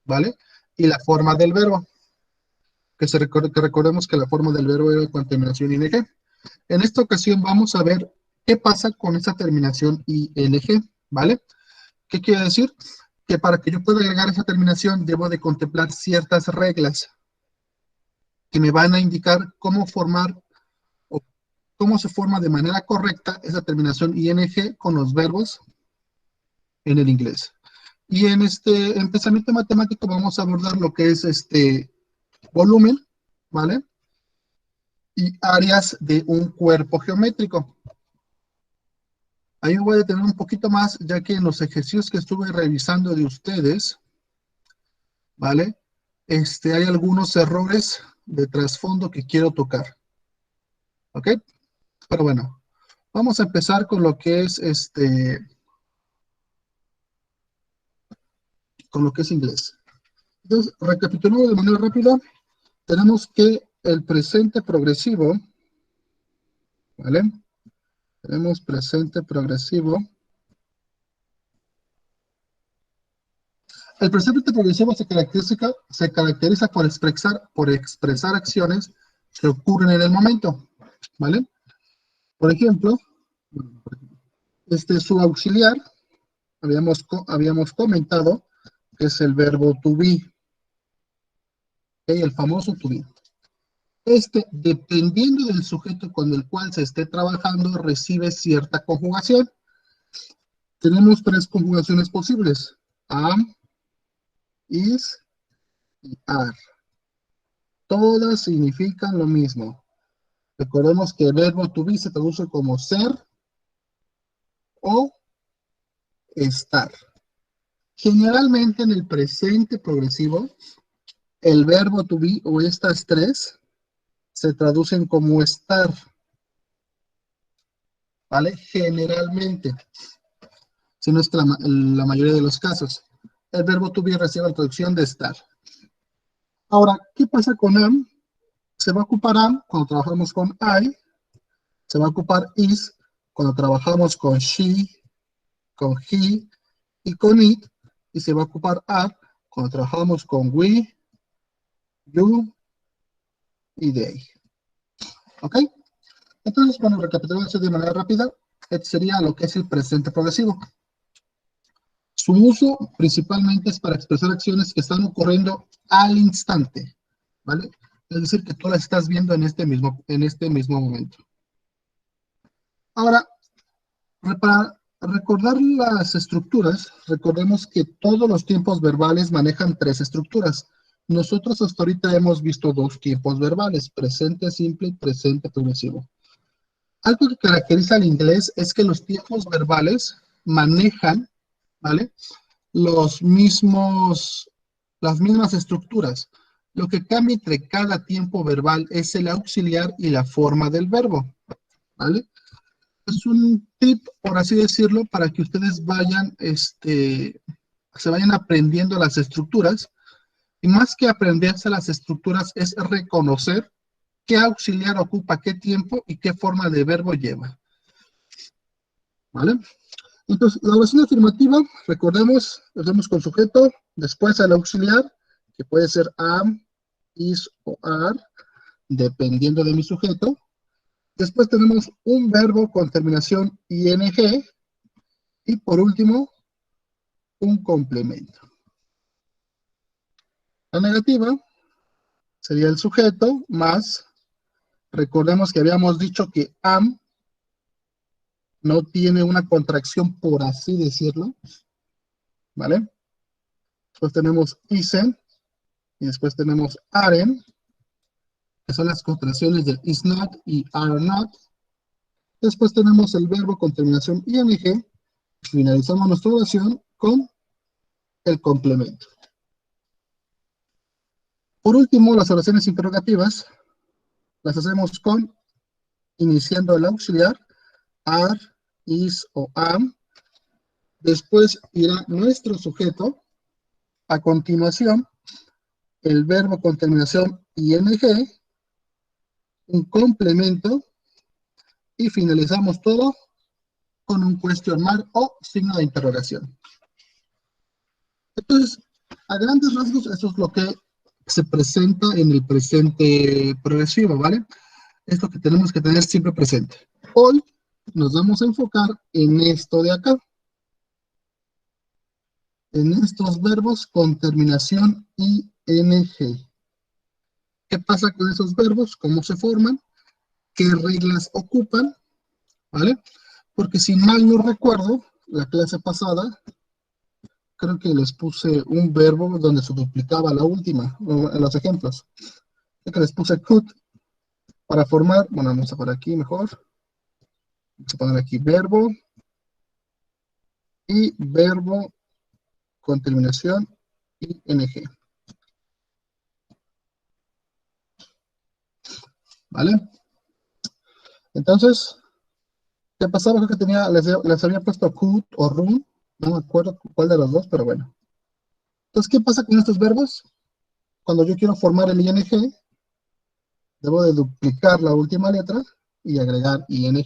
¿vale? Y la forma del verbo, que recordemos que la forma del verbo era con terminación ing. En esta ocasión vamos a ver qué pasa con esta terminación ing, ¿vale? ¿Qué quiere decir? Que para que yo pueda agregar esa terminación debo de contemplar ciertas reglas que me van a indicar cómo formar o cómo se forma de manera correcta esa terminación ing con los verbos en el inglés. Y en pensamiento matemático vamos a abordar lo que es volumen, ¿vale? Y áreas de un cuerpo geométrico. Ahí me voy a detener un poquito más, ya que en los ejercicios que estuve revisando de ustedes, ¿vale? Hay algunos errores de trasfondo que quiero tocar, ¿ok? Pero bueno, vamos a empezar con lo que es con lo que es inglés. Entonces, recapitulando de manera rápida, tenemos que el presente progresivo, ¿vale? Tenemos presente progresivo. El presente progresivo se caracteriza por expresar acciones que ocurren en el momento, ¿vale? Por ejemplo, su auxiliar, habíamos comentado que es el verbo to be, ¿okay? El famoso to be. Dependiendo del sujeto con el cual se esté trabajando, recibe cierta conjugación. Tenemos tres conjugaciones posibles: am, is y are. Todas significan lo mismo. Recordemos que el verbo to be se traduce como ser o estar. Generalmente en el presente progresivo, el verbo to be o estas tres se traducen como estar, ¿vale? Generalmente, si no es la mayoría de los casos. El verbo to be recibe la traducción de estar. Ahora, ¿qué pasa con am? Se va a ocupar am cuando trabajamos con I, se va a ocupar is cuando trabajamos con she, con he y con it, y se va a ocupar are cuando trabajamos con we, you y they. ¿Ok? Entonces, bueno, recapitulando de manera rápida, este sería lo que es el presente progresivo. Su uso principalmente es para expresar acciones que están ocurriendo al instante, ¿vale? Es decir, que tú las estás viendo en este mismo momento. Ahora, para recordar las estructuras, recordemos que todos los tiempos verbales manejan tres estructuras. Nosotros hasta ahorita hemos visto dos tiempos verbales: presente simple y presente progresivo. Algo que caracteriza al inglés es que los tiempos verbales manejan, ¿vale?, los mismos, las mismas estructuras. Lo que cambia entre cada tiempo verbal es el auxiliar y la forma del verbo, ¿vale? Es un tip, por así decirlo, para que ustedes se vayan aprendiendo las estructuras. Y más que aprenderse las estructuras, es reconocer qué auxiliar ocupa qué tiempo y qué forma de verbo lleva, ¿vale? Entonces, la oración afirmativa, recordemos, hacemos con sujeto, después el auxiliar, que puede ser am, is o are, dependiendo de mi sujeto. Después tenemos un verbo con terminación ing, y por último, un complemento. La negativa sería el sujeto más, recordemos que habíamos dicho que am no tiene una contracción, por así decirlo, ¿vale? Después tenemos isen, y después tenemos aren, que son las contracciones de is not y are not. Después tenemos el verbo con terminación ing, finalizamos nuestra oración con el complemento. Por último, las oraciones interrogativas las hacemos con, iniciando el auxiliar, are, is o am. Después irá nuestro sujeto. A continuación, el verbo con terminación ing, un complemento, y finalizamos todo con un question mark o signo de interrogación. Entonces, A grandes rasgos, eso es lo que se presenta en el presente progresivo, ¿vale? Es lo que tenemos que tener siempre presente. Hoy nos vamos a enfocar en esto de acá, en estos verbos con terminación ing. ¿Qué pasa con esos verbos? ¿Cómo se forman? ¿Qué reglas ocupan? ¿Vale? Porque si mal no recuerdo, la clase pasada, creo que les puse un verbo donde se duplicaba la última, en los ejemplos. Creo que les puse could para formar, bueno, vamos a poner aquí mejor. Vamos a poner aquí verbo y verbo con terminación ing. ¿Vale? Entonces, ¿qué pasaba? Creo que tenía, les había puesto could o run, no me acuerdo cuál de los dos, pero bueno. Entonces, ¿qué pasa con estos verbos? Cuando yo quiero formar el ing, debo de duplicar la última letra y agregar ing.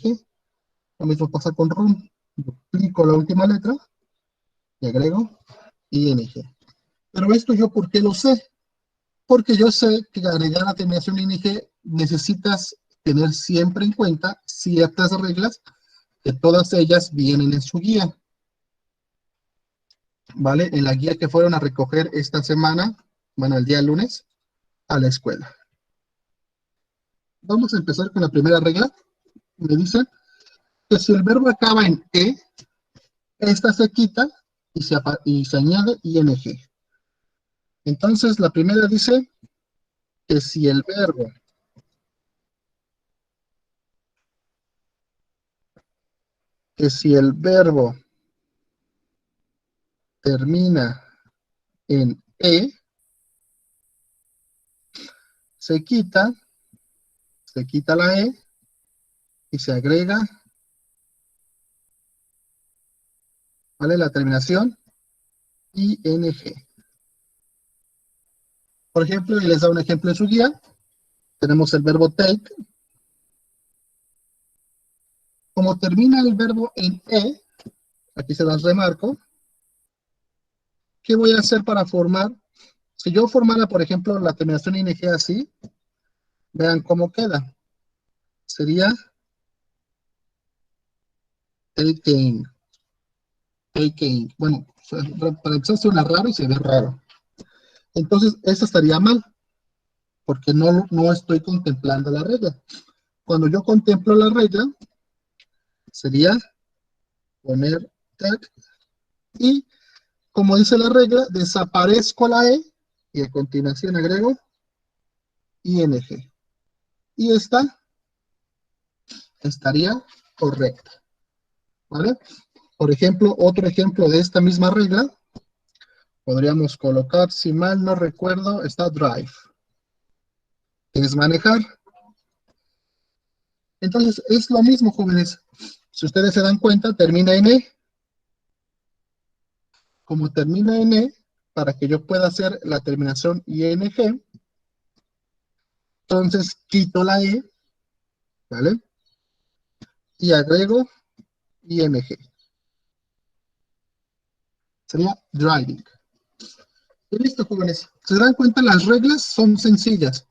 Lo mismo pasa con run. Duplico la última letra y agrego ing. Pero esto yo, ¿por qué lo sé? Porque yo sé que agregar la terminación ing necesitas tener siempre en cuenta ciertas reglas, que todas ellas vienen en su guía. ¿Vale? En la guía que fueron a recoger esta semana, bueno, el día lunes, a la escuela. Vamos a empezar con la primera regla. Me dice que si el verbo acaba en e, esta se quita y se añade ing. Entonces, la primera dice que si el verbo termina en e, se quita la e y se agrega, ¿vale? La terminación ing. Por ejemplo, y les da un ejemplo en su guía. Tenemos el verbo take. Como termina el verbo en e, aquí se las remarco, ¿qué voy a hacer para formar? Si yo formara, por ejemplo, la terminación ing así, vean cómo queda. Sería taking. Taking. Bueno, para empezar suena raro y se ve raro. Entonces, eso estaría mal, porque no estoy contemplando la regla. Cuando yo contemplo la regla, sería poner tag y, como dice la regla, desaparezco la e y a continuación agrego ing. Y esta estaría correcta, ¿vale? Por ejemplo, otro ejemplo de esta misma regla, podríamos colocar, si mal no recuerdo, está drive, que es manejar. Entonces, es lo mismo, jóvenes. Si ustedes se dan cuenta, termina en E. Como termina en E, para que yo pueda hacer la terminación ing, entonces quito la E, ¿vale? Y agrego ing. Sería driving. Y listo, jóvenes. Se dan cuenta, las reglas son sencillas.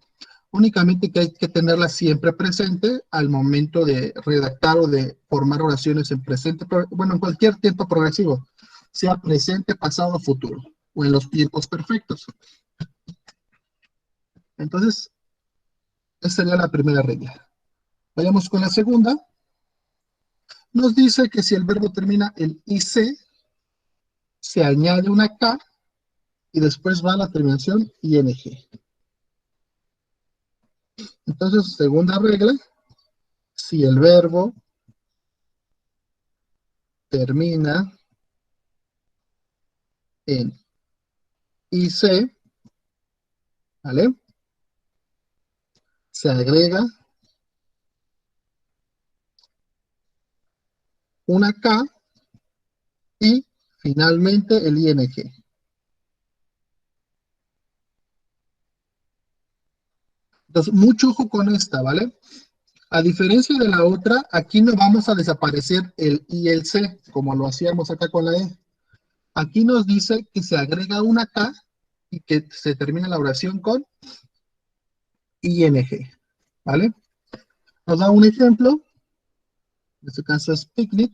Únicamente que hay que tenerlas siempre presente al momento de redactar o de formar oraciones en presente, bueno, en cualquier tiempo progresivo, sea presente, pasado o futuro, o en los tiempos perfectos. Entonces, esa sería la primera regla. Vayamos con la segunda. Nos dice que si el verbo termina en IC, se añade una K y después va la terminación ING. Entonces, segunda regla, si el verbo termina en IC, ¿vale? Se agrega una K y finalmente el ing. Entonces, mucho ojo con esta, ¿vale? A diferencia de la otra, aquí no vamos a desaparecer el I y el C, como lo hacíamos acá con la E. Aquí nos dice que se agrega una K y que se termina la oración con ing, ¿vale? Nos da un ejemplo, en este caso es picnic.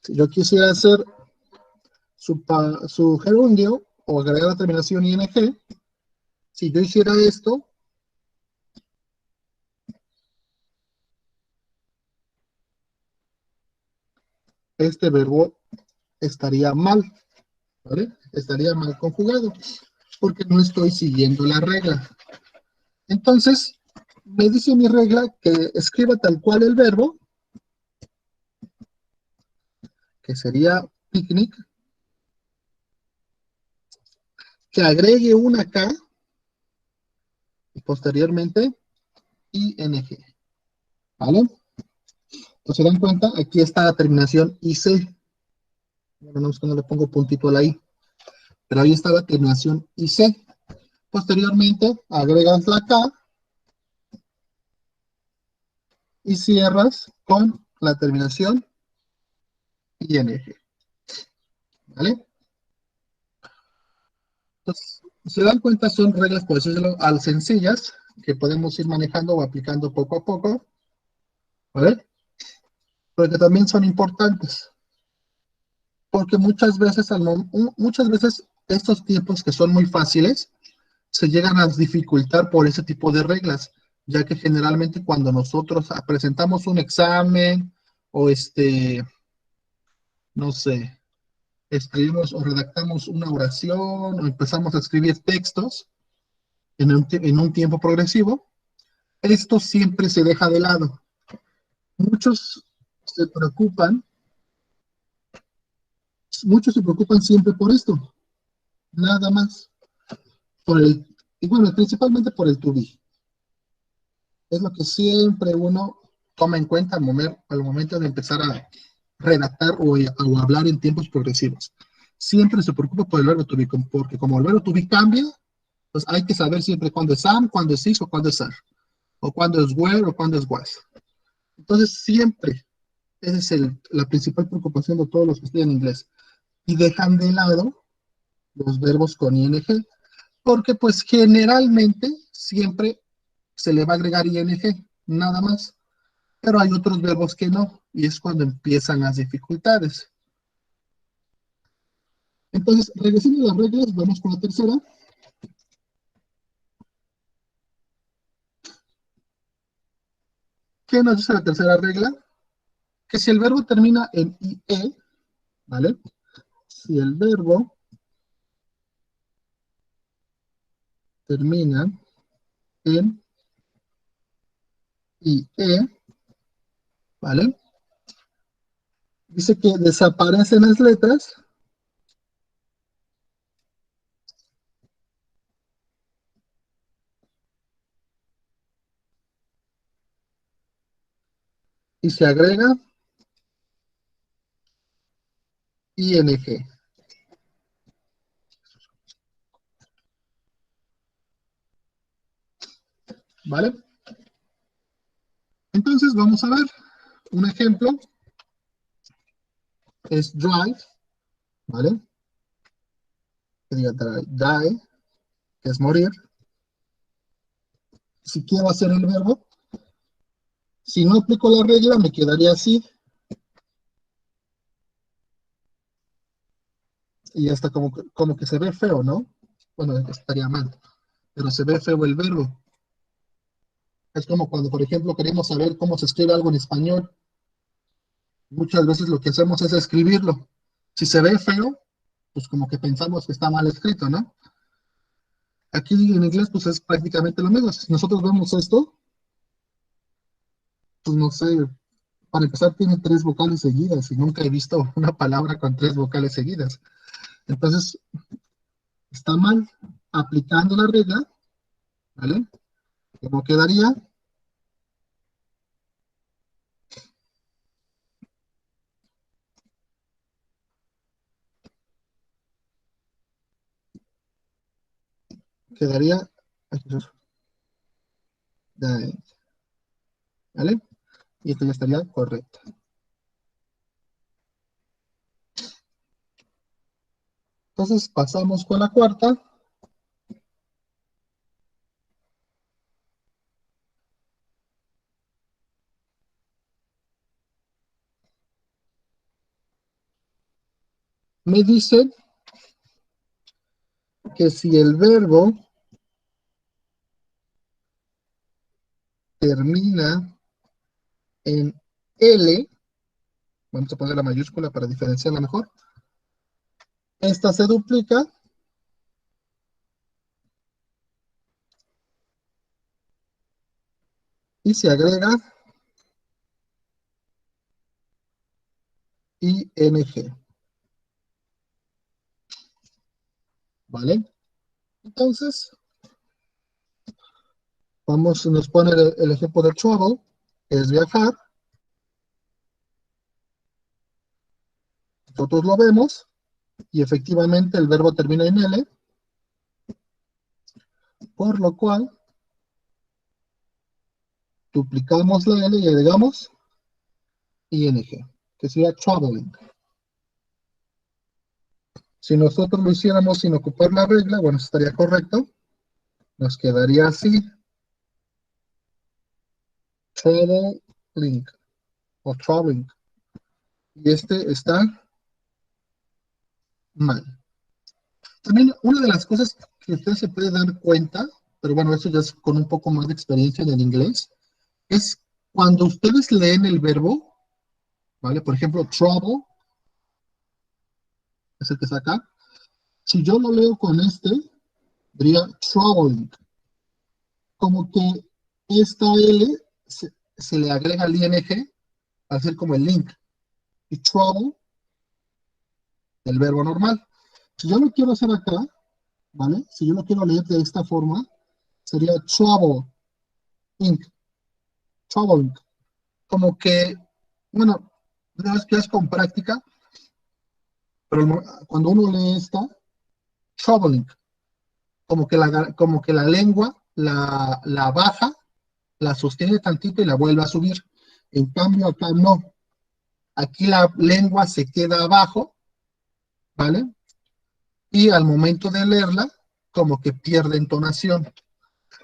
Si yo quisiera hacer su gerundio o agregar la terminación ing, si yo hiciera esto, este verbo estaría mal, ¿vale? Estaría mal conjugado, porque no estoy siguiendo la regla. Entonces, me dice mi regla que escriba tal cual el verbo, que sería picnic, que agregue una K y posteriormente ing, ¿vale? Entonces, se dan cuenta, aquí está la terminación IC. Bueno, no es que no le pongo puntito a la I, pero ahí está la terminación IC. Posteriormente, agregas la K y cierras con la terminación ing, ¿vale? Entonces, se dan cuenta, son reglas, por decirlo, al sencillas, que podemos ir manejando o aplicando poco a poco, ¿vale? Pero que también son importantes, porque muchas veces estos tiempos que son muy fáciles se llegan a dificultar por ese tipo de reglas, ya que generalmente cuando nosotros presentamos un examen o no sé, escribimos o redactamos una oración o empezamos a escribir textos en un tiempo progresivo, esto siempre se deja de lado. Muchos se preocupan, muchos se preocupan siempre por esto, nada más, y bueno, principalmente por el to be. Es lo que siempre uno toma en cuenta al momento de empezar a redactar o hablar en tiempos progresivos. Siempre se preocupa por el verbo to be, porque como el verbo to be cambia, pues hay que saber siempre cuándo es am, cuándo es is o cuándo es are, o cuándo es were o cuándo es was. Entonces siempre, esa es la principal preocupación de todos los que estudian inglés. Y dejan de lado los verbos con ing, porque pues generalmente siempre se le va a agregar ing, nada más. Pero hay otros verbos que no, y es cuando empiezan las dificultades. Entonces, regresando a las reglas, vamos con la tercera. ¿Qué nos dice la tercera regla? Que si el verbo termina en IE, ¿vale? Si el verbo termina en IE, ¿vale? Dice que desaparecen las letras y se agrega ING, ¿vale? Entonces, vamos a ver un ejemplo. Es drive, ¿vale? Que diga die, que es morir. Si quiero hacer el verbo, si no aplico la regla, me quedaría así. Y hasta como que se ve feo, ¿no? Bueno, estaría mal, pero se ve feo el verbo. Es como cuando, por ejemplo, queremos saber cómo se escribe algo en español. Muchas veces lo que hacemos es escribirlo. Si se ve feo, pues como que pensamos que está mal escrito, ¿no? Aquí en inglés, pues es prácticamente lo mismo. Si nosotros vemos esto, pues no sé, para empezar tiene tres vocales seguidas y nunca he visto una palabra con tres vocales seguidas. Entonces, está mal aplicando la regla, ¿vale? ¿Cómo quedaría? Quedaría, ¿vale? y esta ya estaría correcta. Entonces pasamos con la cuarta. Me dice que si el verbo termina en L, vamos a poner la mayúscula para diferenciarla mejor, esta se duplica y se agrega ing, ¿vale? Entonces, nos pone el ejemplo de travel, que es viajar, nosotros lo vemos, y efectivamente el verbo termina en L, por lo cual duplicamos la L y agregamos ing, que sería traveling. Si nosotros lo hiciéramos sin ocupar la regla, bueno, eso estaría correcto, nos quedaría así, traveling o traveling, y este está mal. También una de las cosas que usted se puede dar cuenta, pero bueno, eso ya es con un poco más de experiencia en el inglés, es cuando ustedes leen el verbo, ¿vale? Por ejemplo, trouble, es el que está acá. Si yo lo leo con este, diría troubling. Como que esta L se le agrega el ing al ser como el link. Y trouble, el verbo normal. Si yo lo quiero hacer acá, ¿vale? Si yo lo quiero leer de esta forma, sería trouble, ink, troubling. Como que, bueno, no es que es con práctica, pero cuando uno lee esta, troubling, como que la lengua la baja, la sostiene tantito y la vuelve a subir. En cambio, acá no. Aquí la lengua se queda abajo, ¿vale? Y al momento de leerla, como que pierde entonación.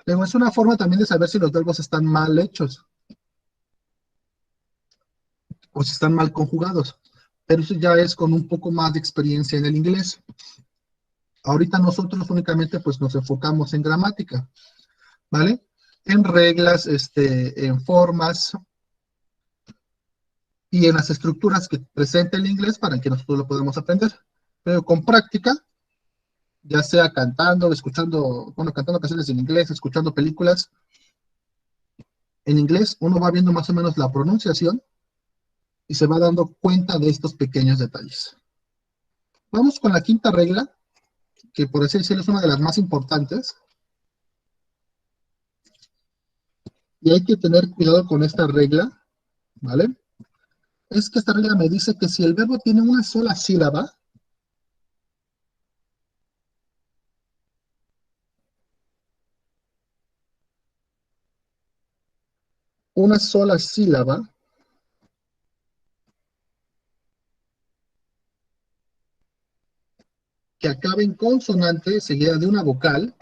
Luego es una forma también de saber si los verbos están mal hechos o si están mal conjugados. Pero eso ya es con un poco más de experiencia en el inglés. Ahorita nosotros únicamente pues nos enfocamos en gramática, ¿vale? En reglas, en formas y en las estructuras que presenta el inglés para que nosotros lo podamos aprender. Pero con práctica, ya sea cantando, escuchando, bueno, cantando canciones en inglés, escuchando películas en inglés, uno va viendo más o menos la pronunciación y se va dando cuenta de estos pequeños detalles. Vamos con la quinta regla, que por así decirlo es una de las más importantes, y hay que tener cuidado con esta regla, ¿vale? Es que esta regla me dice que si el verbo tiene una sola sílaba, que acabe en consonante seguida de una vocal,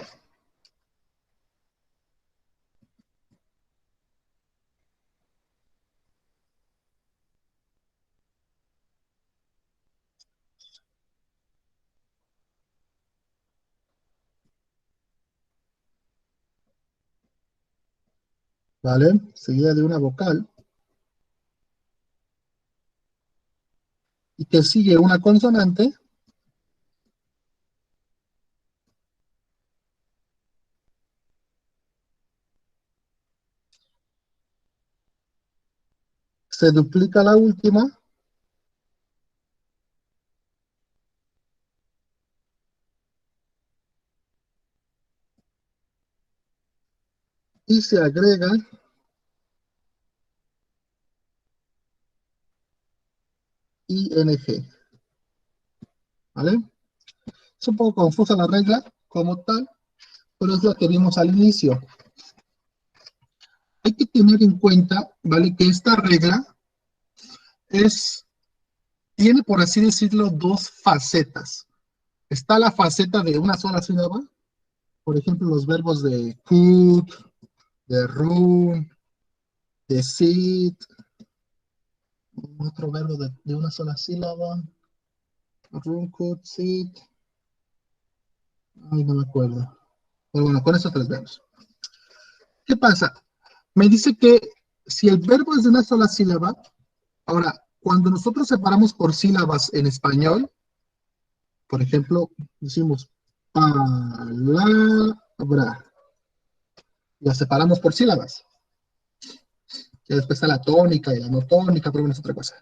¿vale? Seguida de una vocal, y que sigue una consonante, se duplica la última, y se agrega ing, ¿vale? Es un poco confusa la regla como tal, pero es la que vimos al inicio. hay que tener en cuenta, ¿vale? Que esta regla tiene, por así decirlo, dos facetas. Está la faceta de una sola sílaba, por ejemplo, los verbos de could, de run, de sit, otro verbo de una sola sílaba, run, could, sit, ay, no me acuerdo. Pero bueno, con eso te los vemos. ¿Qué pasa? Me dice que si el verbo es de una sola sílaba, ahora, cuando nosotros separamos por sílabas en español, por ejemplo, decimos palabra, la separamos por sílabas. Y después está la tónica y la no tónica, pero bueno, es otra cosa.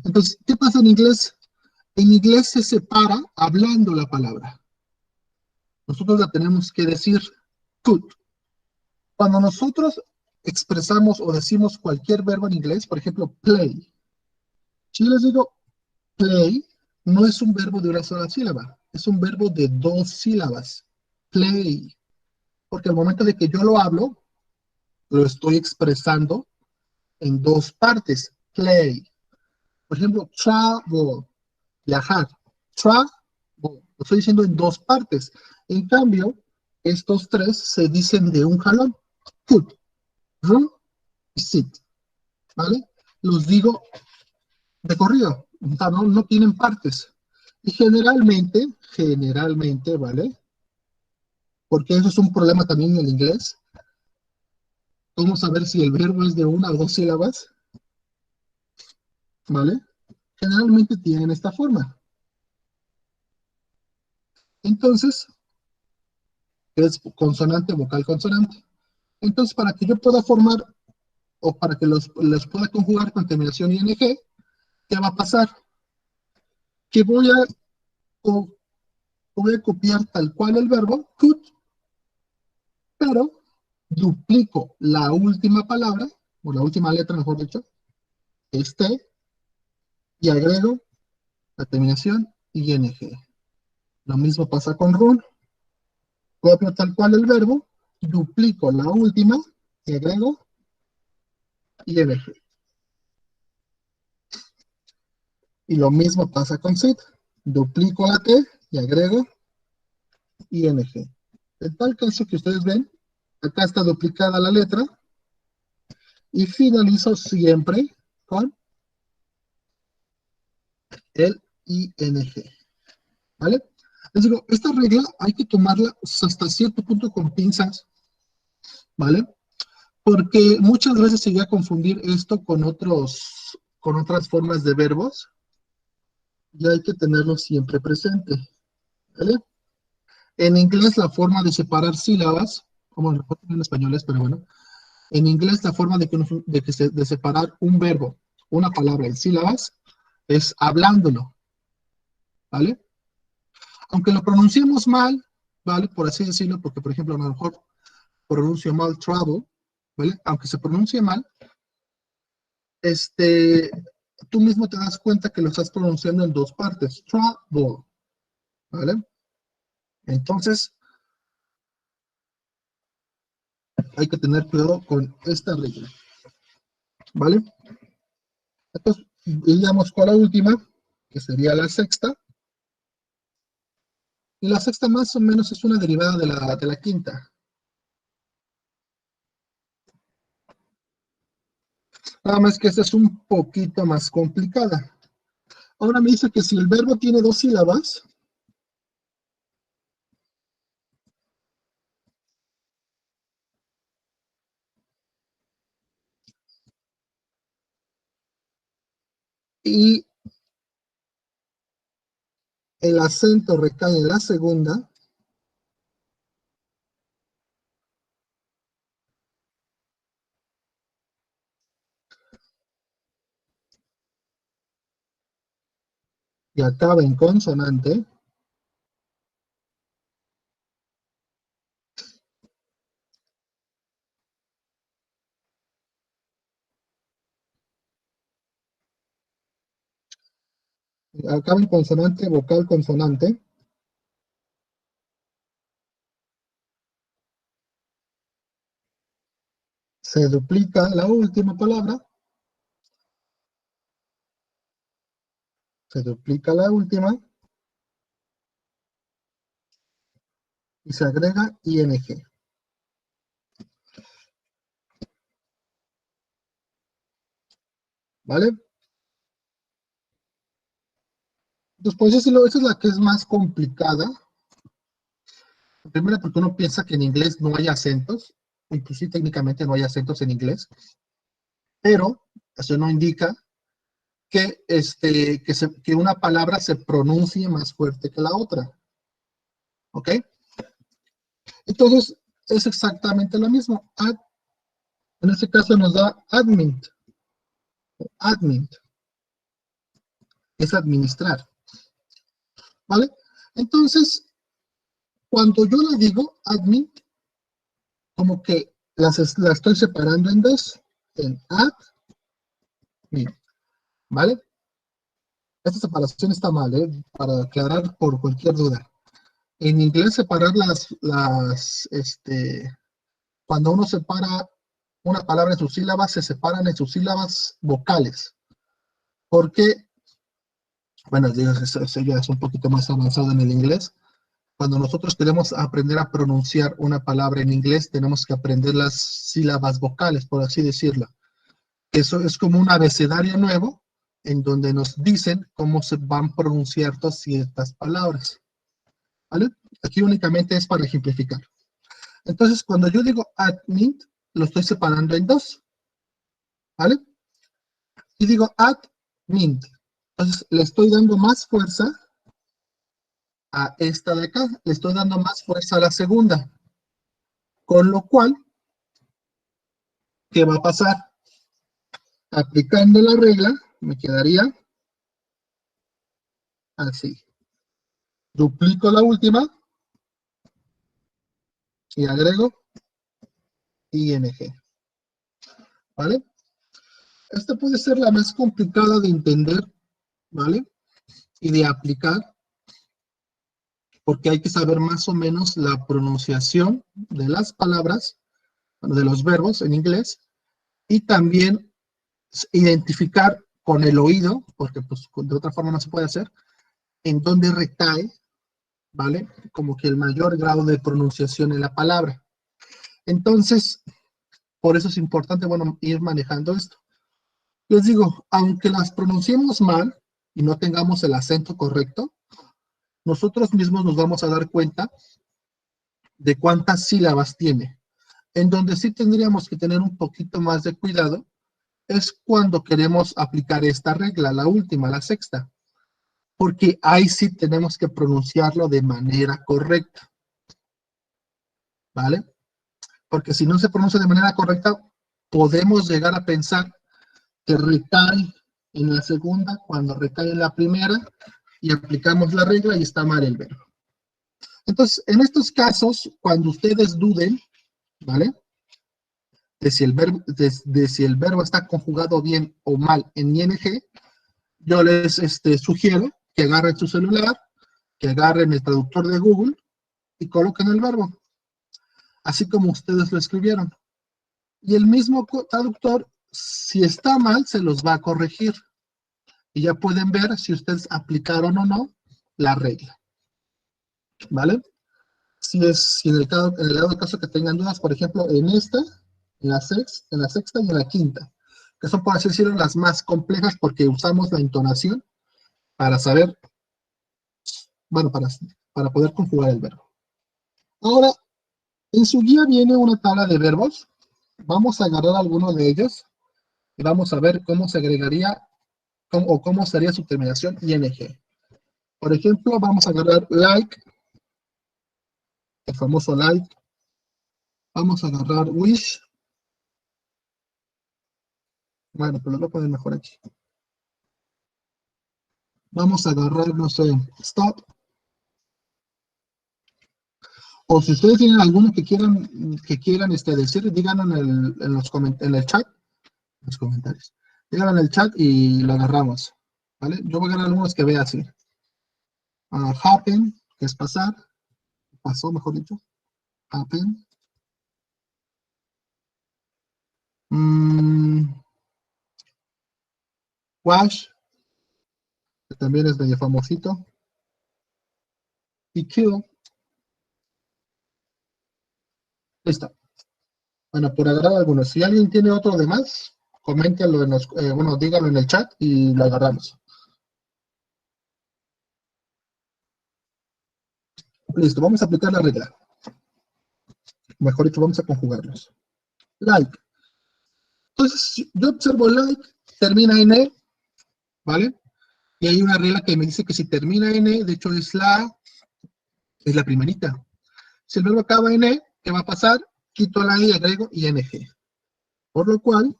Entonces, ¿qué pasa en inglés? En inglés se separa hablando la palabra. Nosotros la tenemos que decir could. Cuando nosotros expresamos o decimos cualquier verbo en inglés, por ejemplo, play. Si yo les digo play, no es un verbo de una sola sílaba, es un verbo de dos sílabas. Play. Porque al momento de que yo lo hablo, lo estoy expresando en dos partes. Play. Por ejemplo, travel, viajar. Travel, lo estoy diciendo en dos partes. En cambio, estos tres se dicen de un jalón. Could, run y sit. ¿Vale? Los digo de corrido. O sea, no tienen partes. Y generalmente, ¿vale? Porque eso es un problema también en el inglés. ¿Cómo saber si el verbo es de una o dos sílabas? ¿Vale? Generalmente tienen esta forma. Entonces, es consonante, vocal, consonante. Entonces, para que yo pueda formar o para que los pueda conjugar con terminación ing, ¿qué va a pasar? Que o- voy a copiar tal cual el verbo could, pero duplico la última palabra, o la última letra, mejor dicho, este, y agrego la terminación ing. Lo mismo pasa con run, copio tal cual el verbo, duplico la última y agrego ing. Y lo mismo pasa con sit, duplico la t y agrego ing. En tal caso que ustedes ven, acá está duplicada la letra y finalizo siempre con el ing. ¿Vale? Les digo, esta regla hay que tomarla hasta cierto punto con pinzas, ¿vale? Porque muchas veces se llega a confundir esto con otras formas de verbos y hay que tenerlo siempre presente, ¿vale? En inglés la forma de separar sílabas, como en español es, pero bueno, en inglés la forma de separar un verbo, una palabra en sílabas, es hablándolo, ¿vale? Aunque lo pronunciemos mal, ¿vale? Por así decirlo, porque por ejemplo a lo mejor pronuncio mal travel, ¿vale? Aunque se pronuncie mal, este, tú mismo te das cuenta que lo estás pronunciando en dos partes, travel, ¿vale? Entonces, hay que tener cuidado con esta regla, ¿vale? Entonces, iríamos con la última, que sería la sexta, y la sexta más o menos es una derivada de la quinta. Nada más que esta es un poquito más complicada. Ahora me dice que si el verbo tiene dos sílabas, y el acento recae en la segunda, y acaba en consonante, vocal, consonante, Se duplica la última palabra. Se duplica la última. Y se agrega ing. ¿Vale? Después, esa es la que es más complicada. Primero porque uno piensa que en inglés no hay acentos, inclusive técnicamente no hay acentos en inglés, pero eso no indica que una palabra se pronuncie más fuerte que la otra. ¿Ok? Entonces, es exactamente lo mismo. En este caso nos da admin. Admin es administrar. ¿Vale? Entonces, cuando yo le digo admin, como que la estoy separando en dos, en admin, ¿vale? Esta separación está mal, ¿eh? Para aclarar por cualquier duda. En inglés separar cuando uno separa una palabra en sus sílabas, se separan en sus sílabas vocales. Porque, bueno, digo, eso ya es un poquito más avanzado en el inglés. Cuando nosotros queremos aprender a pronunciar una palabra en inglés, tenemos que aprender las sílabas vocales, por así decirlo. Eso es como un abecedario nuevo en donde nos dicen cómo se van a pronunciar todas ciertas palabras. ¿Vale? Aquí únicamente es para ejemplificar. Entonces, cuando yo digo admin, lo estoy separando en dos. ¿Vale? Y digo admin. Entonces, le estoy dando más fuerza a esta de acá. Le estoy dando más fuerza a la segunda. Con lo cual, ¿qué va a pasar? Aplicando la regla, me quedaría así. Duplico la última y agrego ing. ¿Vale? Esta puede ser la más complicada de entender, ¿vale? Y de aplicar, porque hay que saber más o menos la pronunciación de las palabras, de los verbos en inglés, y también identificar con el oído, porque pues de otra forma no se puede hacer, en dónde recae, ¿vale? Como que el mayor grado de pronunciación en la palabra. Entonces, por eso es importante, bueno, ir manejando esto. Les digo, aunque las pronunciemos mal y no tengamos el acento correcto, nosotros mismos nos vamos a dar cuenta de cuántas sílabas tiene. En donde sí tendríamos que tener un poquito más de cuidado es cuando queremos aplicar esta regla, la última, la sexta, porque ahí sí tenemos que pronunciarlo de manera correcta, ¿vale? Porque si no se pronuncia de manera correcta, podemos llegar a pensar que recae en la segunda cuando recae en la primera y aplicamos la regla y está mal el verbo. Entonces, en estos casos, cuando ustedes duden, ¿vale? De si el verbo está conjugado bien o mal en ing, yo les sugiero que agarren su celular, que agarren el traductor de Google y coloquen el verbo, así como ustedes lo escribieron. Y el mismo traductor, si está mal, se los va a corregir. Y ya pueden ver si ustedes aplicaron o no la regla. ¿Vale? Si en el dado caso que tengan dudas, por ejemplo, en esta, en la sexta y en la quinta, que son, por así decirlo, las más complejas porque usamos la entonación para saber, bueno, para poder conjugar el verbo. Ahora, en su guía viene una tabla de verbos. Vamos a agarrar alguno de ellos y vamos a ver cómo se agregaría o cómo sería su terminación ing. Por ejemplo, vamos a agarrar like, el famoso like. Vamos a agarrar wish. Bueno, pero lo voy a poner mejor aquí. Vamos a agarrar, no sé, stop. O si ustedes tienen alguno que quieran decir, díganlo en el chat, en los comentarios. Díganlo en el chat y lo agarramos. ¿Vale? Yo voy a agarrar algunos que vea así. Happen, que es pasar. Pasó, mejor dicho. Happen. Wash, que también es medio famosito. Y Kill. Listo. Bueno, por agarrar algunos. Si alguien tiene otro de más, coméntenlo bueno, díganlo en el chat y lo agarramos. Listo, vamos a aplicar la regla. Mejor dicho, vamos a conjugarlos. Like. Entonces, yo observo like, termina en E, ¿vale? Y hay una regla que me dice que si termina en E, de hecho es la primerita. Si el verbo acaba en E, ¿qué va a pasar? Quito la E y agrego ing. Por lo cual,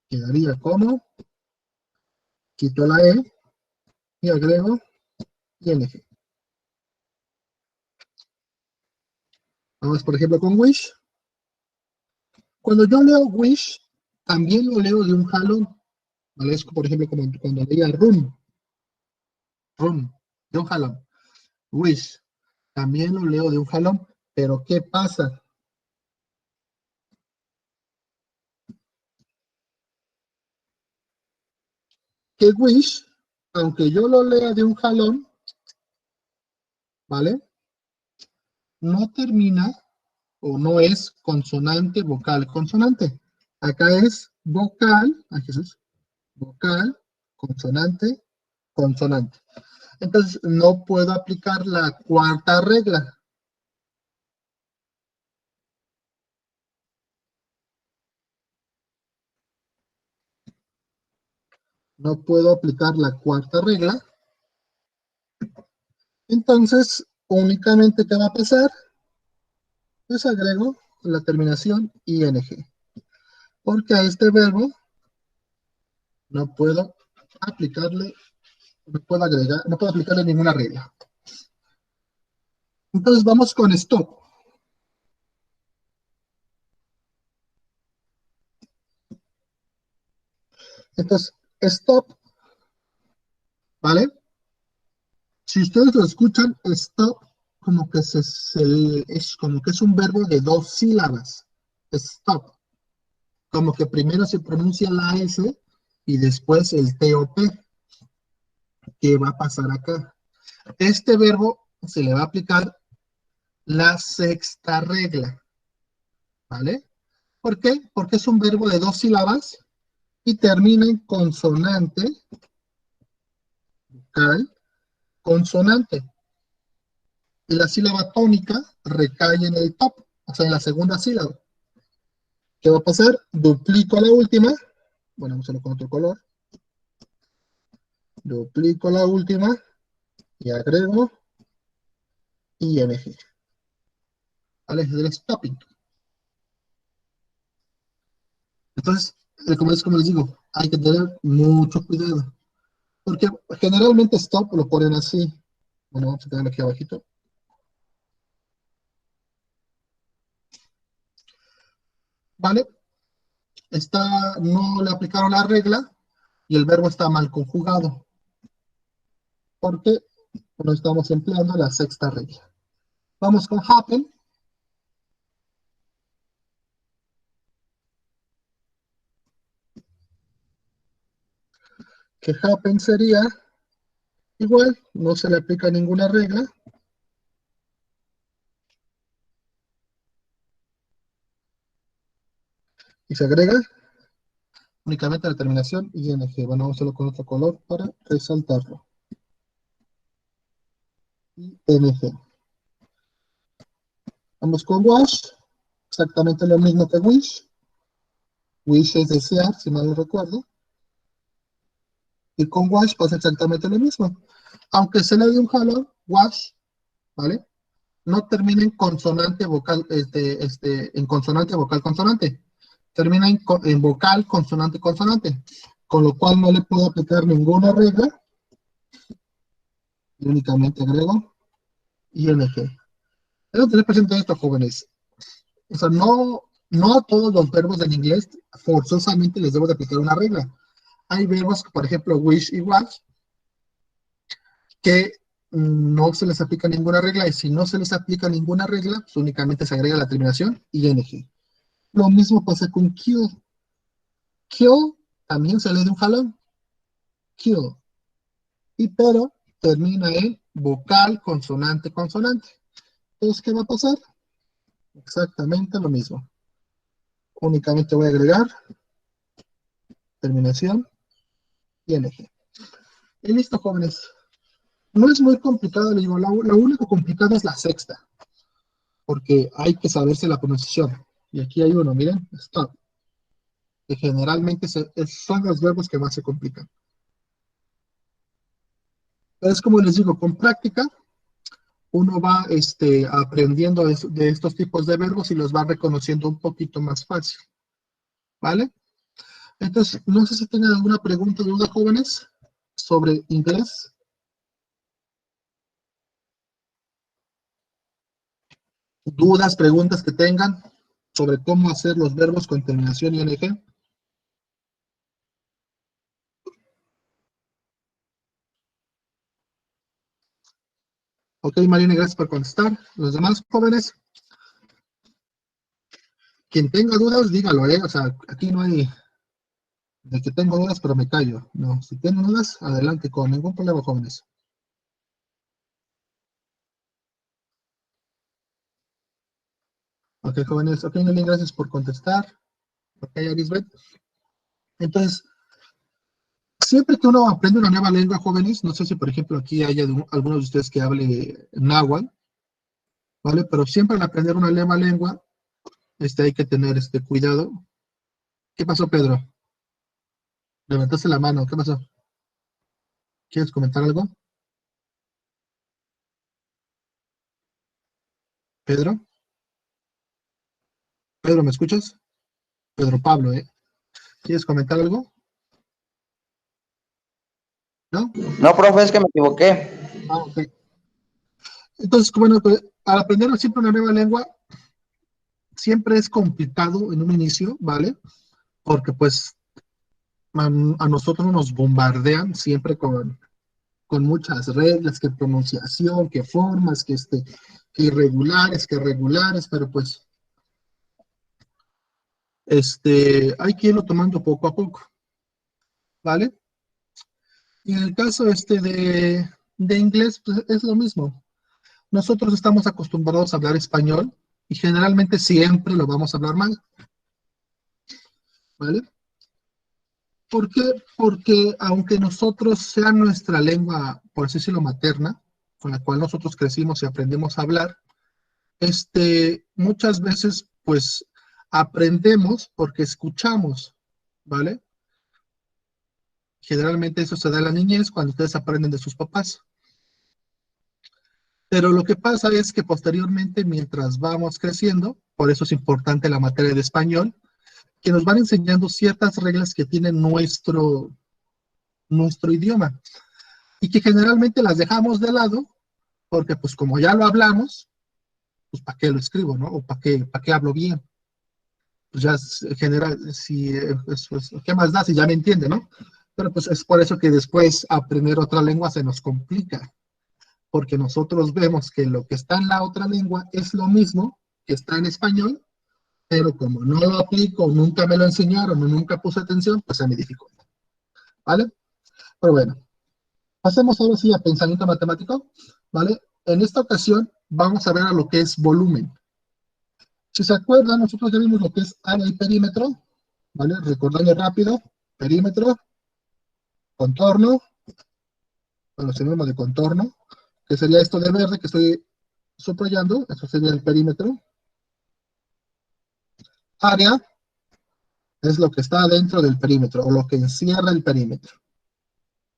quedaría como, quito la E y agrego ing. Vamos, por ejemplo, con wish. Cuando yo leo wish, también lo leo de un jalón, ¿vale? Es, por ejemplo, como cuando leía run, de un jalón. Wish, también lo leo de un jalón, pero ¿qué pasa? Que wish, aunque yo lo lea de un jalón, ¿vale? No termina o no es consonante, vocal, consonante. Acá es vocal, ay Jesús, vocal, consonante, consonante. Entonces no puedo aplicar la cuarta regla. No puedo aplicar la cuarta regla. Entonces, únicamente, ¿qué va a pasar? Pues agrego la terminación ing. Porque a este verbo no puedo aplicarle, no puedo agregar, no puedo aplicarle ninguna regla. Entonces vamos con stop. Entonces, stop, ¿vale? Si ustedes lo escuchan, stop, como que es como que es un verbo de dos sílabas. Stop. Como que primero se pronuncia la S y después el TOP. ¿Qué va a pasar acá? Este verbo se le va a aplicar la sexta regla, ¿vale? ¿Por qué? Porque es un verbo de dos sílabas y termina en consonante, vocal, consonante. Y la sílaba tónica recae en el top, o sea, en la segunda sílaba. ¿Qué va a pasar? Duplico la última, bueno, vamos a hacerlo con otro color. Duplico la última y agrego ing. ¿Vale? Es el stopping. Entonces, como les digo, hay que tener mucho cuidado. Porque generalmente stop lo ponen así. Bueno, vamos a tenerlo aquí abajito. ¿Vale? No le aplicaron la regla y el verbo está mal conjugado. Porque no estamos empleando la sexta regla. Vamos con happen. Que happen sería igual, no se le aplica ninguna regla. Y se agrega únicamente la terminación ing. Bueno, vamos a hacerlo con otro color para resaltarlo. ing. Vamos con wash, exactamente lo mismo que wish. Wish es desear, si mal no recuerdo. Y con wash pasa exactamente lo mismo. Aunque se le dé un jalón, wash, ¿vale? No termina en consonante vocal, en consonante vocal consonante. Termina en vocal consonante consonante. Con lo cual no le puedo aplicar ninguna regla. Y únicamente agrego ing. Debo tener presente esto, jóvenes. O sea, no a todos los verbos en inglés forzosamente les debo de aplicar una regla. Hay verbos, por ejemplo, wish y watch, que no se les aplica ninguna regla, y si no se les aplica ninguna regla, pues únicamente se agrega la terminación ing. Lo mismo pasa con kill. Kill también se lee de un jalón. Kill. Y pero termina en vocal, consonante, consonante. Entonces, ¿qué va a pasar? Exactamente lo mismo. Únicamente voy a agregar terminación y ing. Y listo, jóvenes. No es muy complicado, le digo, lo único complicado es la sexta, porque hay que saberse la pronunciación. Y aquí hay uno, miren, stop, que generalmente son los verbos que más se complican. Pero es como les digo, con práctica, uno va aprendiendo de estos tipos de verbos y los va reconociendo un poquito más fácil, ¿vale? Entonces, no sé si tengan alguna pregunta o duda, jóvenes, sobre inglés. Dudas, preguntas que tengan sobre cómo hacer los verbos con terminación ing. Ok, Marina, gracias por contestar. Los demás jóvenes, quien tenga dudas, dígalo, ¿eh? O sea, aquí no hay de que tengo dudas, pero me callo. No, si tienen dudas, adelante, con ningún problema, jóvenes. Ok, jóvenes, ok, Nelly, gracias por contestar. Ok, Arisbet. Entonces, siempre que uno aprende una nueva lengua, jóvenes, no sé si por ejemplo aquí haya algunos de ustedes que hable náhuatl, ¿vale? Pero siempre al aprender una nueva lengua, hay que tener cuidado. ¿Qué pasó, Pedro? Levantaste la mano, ¿qué pasó? ¿Quieres comentar algo? Pedro, Pedro, ¿me escuchas? Pedro Pablo, ¿eh? ¿Quieres comentar algo? ¿No? No, profe, es que me equivoqué. Ah, ok. Entonces, bueno, pues, al aprender siempre una nueva lengua, siempre es complicado en un inicio, ¿vale? Porque pues a nosotros nos bombardean siempre con muchas reglas, que pronunciación, que formas, que irregulares, que regulares, pero pues hay que irlo tomando poco a poco, ¿vale? Y en el caso de inglés, pues es lo mismo. Nosotros estamos acostumbrados a hablar español y generalmente siempre lo vamos a hablar mal, ¿vale? ¿Por qué? Porque aunque nosotros sea nuestra lengua, por así decirlo, materna, con la cual nosotros crecimos y aprendemos a hablar, muchas veces, pues, aprendemos porque escuchamos, ¿vale? Generalmente eso se da en la niñez cuando ustedes aprenden de sus papás. Pero lo que pasa es que posteriormente, mientras vamos creciendo, por eso es importante la materia de español, que nos van enseñando ciertas reglas que tiene nuestro idioma y que generalmente las dejamos de lado porque pues como ya lo hablamos, pues ¿para qué lo escribo, no? O ¿para qué hablo bien? Pues ya genera, si, pues, ¿qué más da si ya me entiende, no? Pero pues es por eso que después aprender otra lengua se nos complica, porque nosotros vemos que lo que está en la otra lengua es lo mismo que está en español, pero como no lo aplico, nunca me lo enseñaron, o nunca puse atención, pues se me dificulta, ¿vale? Pero bueno, pasemos ahora sí a pensamiento matemático, ¿vale? En esta ocasión vamos a ver a lo que es volumen. Si se acuerdan, nosotros ya vimos lo que es área y perímetro, ¿vale? Recordando rápido, perímetro, contorno, bueno, sinónimo de contorno, que sería esto de verde que estoy subrayando, eso sería el perímetro. Área es lo que está dentro del perímetro, o lo que encierra el perímetro,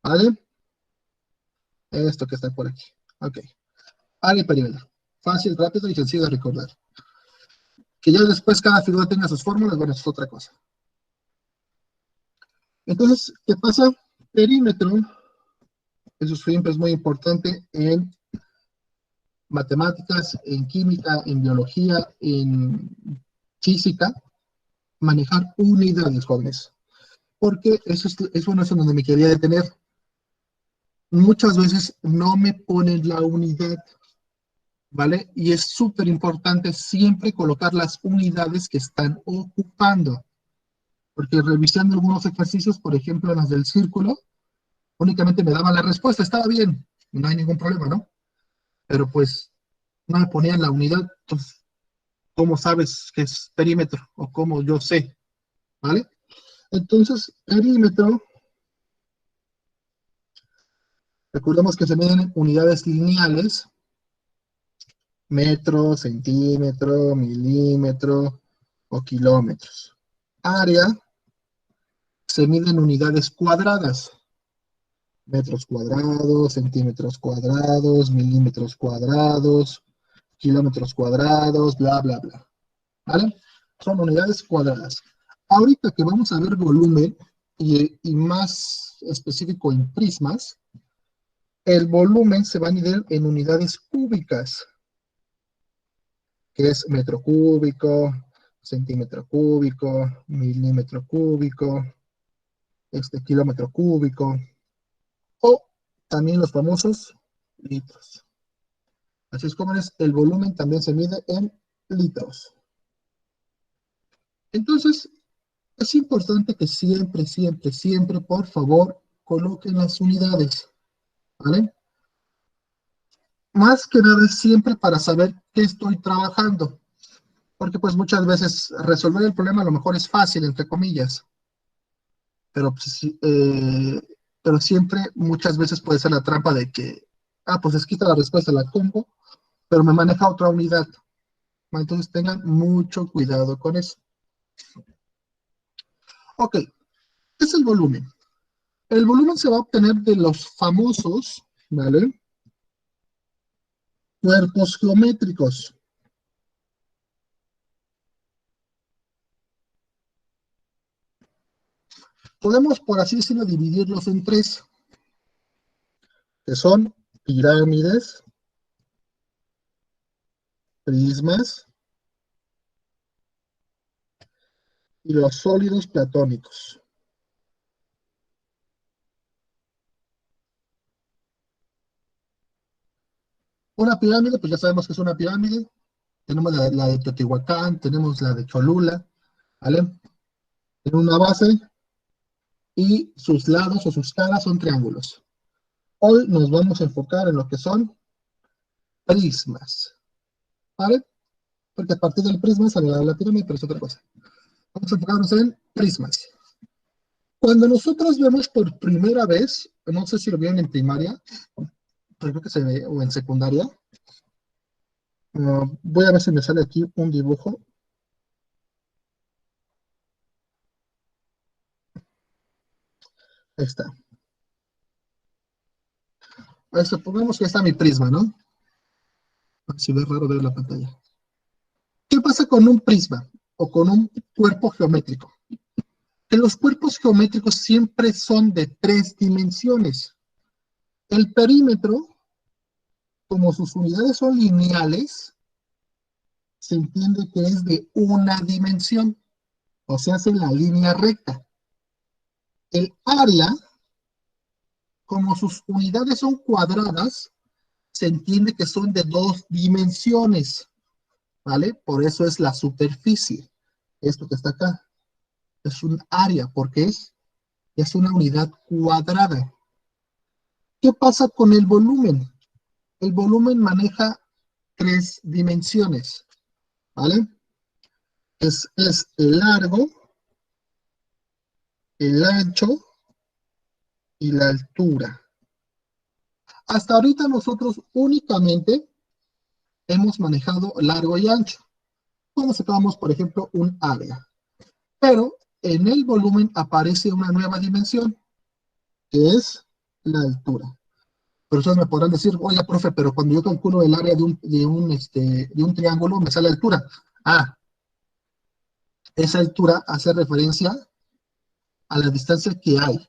¿vale? Esto que está por aquí, ok. Área y perímetro, fácil, rápido y sencillo de recordar. Que ya después cada figura tenga sus fórmulas, bueno, eso es otra cosa. Entonces, ¿qué pasa? Perímetro, eso siempre es muy importante en matemáticas, en química, en biología, en física, manejar unidades, jóvenes. Porque bueno, eso es donde me quería detener. Muchas veces no me ponen la unidad, ¿vale? Y es súper importante siempre colocar las unidades que están ocupando. porque revisando algunos ejercicios, por ejemplo, las del círculo, únicamente me daban la respuesta, estaba bien, no hay ningún problema, ¿no? Pero pues no me ponían la unidad, entonces, ¿cómo sabes que es perímetro? O cómo yo sé, ¿vale? Entonces, perímetro, recordemos que se miden en unidades lineales, metro, centímetro, milímetro o kilómetros. Área se mide en unidades cuadradas, metros cuadrados, centímetros cuadrados, milímetros cuadrados, kilómetros cuadrados, bla, bla, bla. ¿Vale? Son unidades cuadradas. Ahorita que vamos a ver volumen y más específico en prismas, el volumen se va a medir en unidades cúbicas, que es metro cúbico, centímetro cúbico, milímetro cúbico, kilómetro cúbico, o también los famosos litros. Así es como es, el volumen también se mide en litros. Entonces, es importante que siempre, siempre, siempre, por favor, coloquen las unidades, ¿vale? Más que nada es siempre para saber qué estoy trabajando, porque pues muchas veces resolver el problema a lo mejor es fácil, entre comillas, pero, pues, pero siempre, muchas veces puede ser la trampa de que, pues es quita la respuesta, la compo, pero me maneja otra unidad. Entonces tengan mucho cuidado con eso. Ok, ¿qué es el volumen? El volumen se va a obtener de los famosos, ¿vale? Cuerpos geométricos. Podemos, por así decirlo, dividirlos en tres, que son pirámides, prismas y los sólidos platónicos. Una pirámide, pues ya sabemos que es una pirámide. Tenemos la de Teotihuacán, tenemos la de Cholula, ¿vale? Tiene una base y sus lados o sus caras son triángulos. Hoy nos vamos a enfocar en lo que son prismas, ¿vale? Porque a partir del prisma sale la pirámide, pero es otra cosa. Vamos a enfocarnos en prismas. Cuando nosotros vemos por primera vez, no sé si lo vieron en primaria, pero creo que se ve, o en secundaria, voy a ver si me sale aquí un dibujo. Ahí está. Supongamos que está mi prisma, ¿no? Si ve raro ver la pantalla. ¿Qué pasa con un prisma o con un cuerpo geométrico? Que los cuerpos geométricos siempre son de 3 dimensiones. El perímetro, como sus unidades son lineales, se entiende que es de una dimensión, o sea, hace la línea recta. El área, como sus unidades son cuadradas, se entiende que son de 2 dimensiones, ¿vale? Por eso es la superficie. Esto que está acá es un área, porque es una unidad cuadrada. ¿Qué pasa con el volumen? El volumen maneja 3 dimensiones, ¿vale? Es el largo, el ancho y la altura. Hasta ahorita nosotros únicamente hemos manejado largo y ancho. Cuando sacamos, por ejemplo, un área. Pero en el volumen aparece una nueva dimensión, que es la altura. Pero ustedes me podrán decir, oye, profe, pero cuando yo calculo el área de un triángulo, me sale la altura. Esa altura hace referencia a la distancia que hay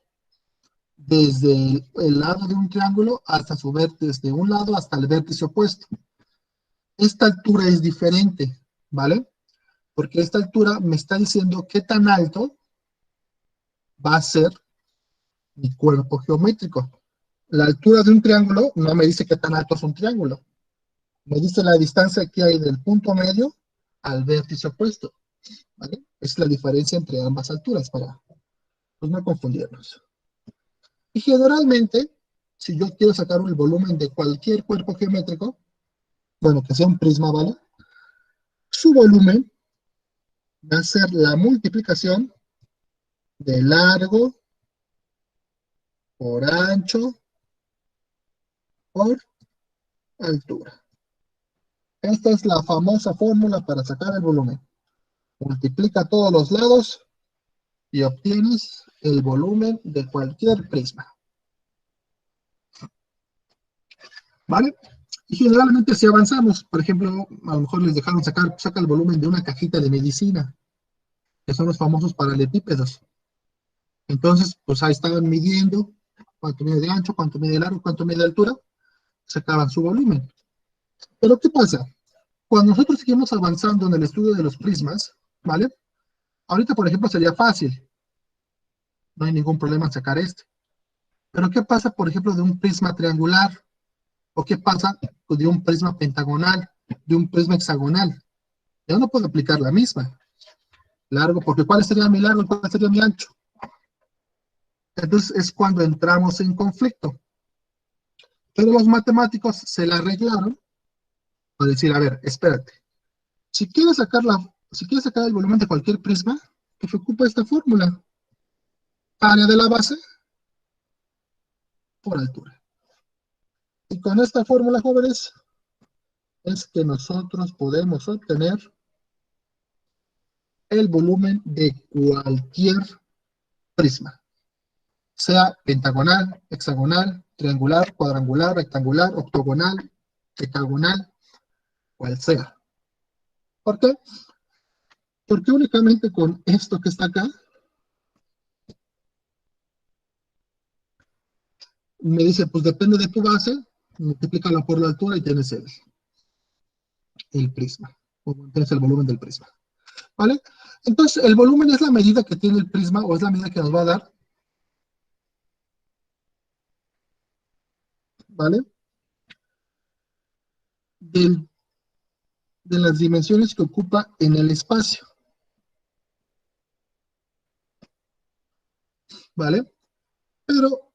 desde el lado de un triángulo hasta su vértice, desde un lado hasta el vértice opuesto. Esta altura es diferente, ¿vale? Porque esta altura me está diciendo qué tan alto va a ser mi cuerpo geométrico. La altura de un triángulo no me dice qué tan alto es un triángulo. Me dice la distancia que hay del punto medio al vértice opuesto, ¿vale? Es la diferencia entre ambas alturas para pues, no confundirnos. Y generalmente, si yo quiero sacar el volumen de cualquier cuerpo geométrico, bueno, que sea un prisma, ¿vale? Su volumen va a ser la multiplicación de largo por ancho por altura. Esta es la famosa fórmula para sacar el volumen. Multiplica todos los lados y obtienes el volumen de cualquier prisma. ¿Vale? Y generalmente si avanzamos, por ejemplo, a lo mejor les dejaron saca el volumen de una cajita de medicina, que son los famosos paralelepípedos. Entonces, pues ahí estaban midiendo cuánto mide de ancho, cuánto mide de largo, cuánto mide de altura, sacaban su volumen. Pero ¿qué pasa? Cuando nosotros seguimos avanzando en el estudio de los prismas, ¿vale? Ahorita, por ejemplo, sería fácil, no hay ningún problema en sacar este. Pero ¿qué pasa, por ejemplo, de un prisma triangular? ¿O qué pasa de un prisma pentagonal, de un prisma hexagonal? Yo no puedo aplicar la misma. Largo, porque ¿cuál sería mi largo y cuál sería mi ancho? Entonces es cuando entramos en conflicto. Pero los matemáticos se la arreglaron para decir, a ver, espérate, si quieres sacar el volumen de cualquier prisma, pues ocupa esta fórmula. Área de la base por altura. Y con esta fórmula, jóvenes, es que nosotros podemos obtener el volumen de cualquier prisma, sea pentagonal, hexagonal, triangular, cuadrangular, rectangular, octogonal, decagonal, cual sea. ¿Por qué? Porque únicamente con esto que está acá, me dice, pues depende de tu base, multiplícalo por la altura y tienes el prisma, o tienes el volumen del prisma. ¿Vale? Entonces, el volumen es la medida que tiene el prisma, o es la medida que nos va a dar, ¿vale? De las dimensiones que ocupa en el espacio, ¿vale? Pero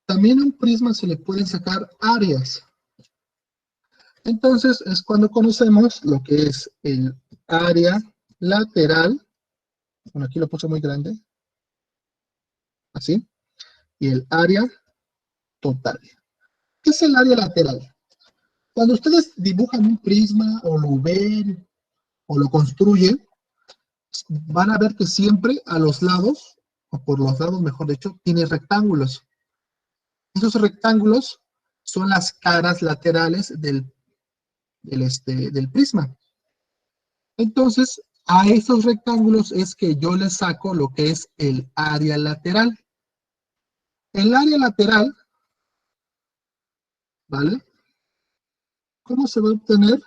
también a un prisma se le pueden sacar áreas. Entonces es cuando conocemos lo que es el área lateral, bueno, aquí lo puse muy grande, así, y el área total. ¿Qué es el área lateral? Cuando ustedes dibujan un prisma o lo ven o lo construyen, van a ver que siempre a los lados, o por los lados mejor dicho, tiene rectángulos. Esos rectángulos son las caras laterales del prisma. Entonces, a esos rectángulos es que yo les saco lo que es el área lateral. El área lateral, ¿vale? ¿Cómo se va a obtener?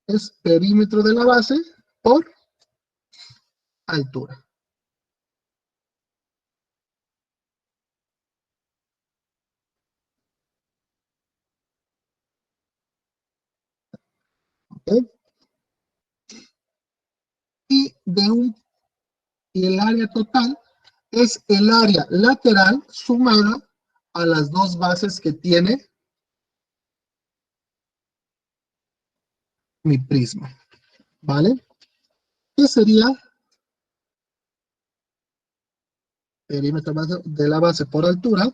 Es perímetro de la base por altura. ¿Ok? Y el área total es el área lateral sumada a las dos bases que tiene mi prisma, ¿vale? ¿Qué sería perímetro de la base por altura?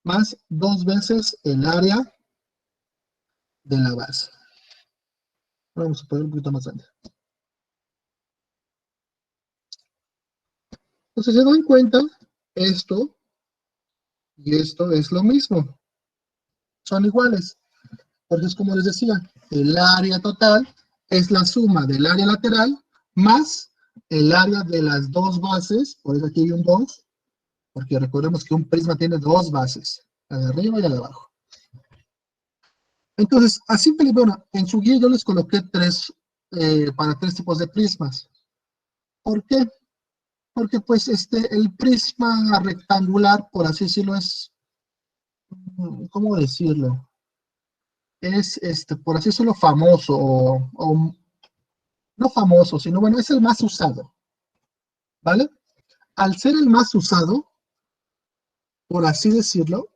Más dos veces el área de la base. Vamos a poner un poquito más grande. Entonces, se dan cuenta, esto y esto es lo mismo. Son iguales. Porque es como les decía, el área total es la suma del área lateral más el área de las dos bases. Por eso aquí hay un 2, porque recordemos que un prisma tiene dos bases, la de arriba y la de abajo. Entonces, a simple, bueno, en su guía yo les coloqué para tres tipos de prismas. ¿Por qué? Porque pues el prisma rectangular, por así decirlo, es, ¿cómo decirlo? Es, por así decirlo, famoso, no famoso, sino bueno, es el más usado, ¿vale? Al ser el más usado, por así decirlo,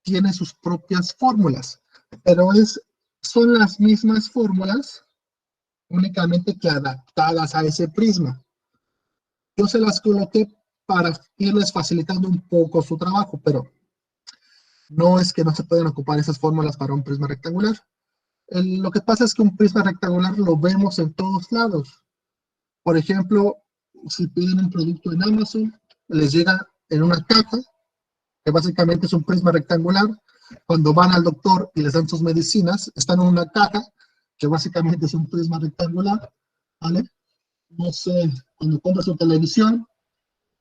tiene sus propias fórmulas, pero son las mismas fórmulas, únicamente que adaptadas a ese prisma. Yo se las coloqué para irles facilitando un poco su trabajo, pero no es que no se pueden ocupar esas fórmulas para un prisma rectangular. Lo que pasa es que un prisma rectangular lo vemos en todos lados. Por ejemplo, si piden un producto en Amazon, les llega en una caja, que básicamente es un prisma rectangular. Cuando van al doctor y les dan sus medicinas, están en una caja, que básicamente es un prisma rectangular, ¿vale? No sé, cuando compras su televisión,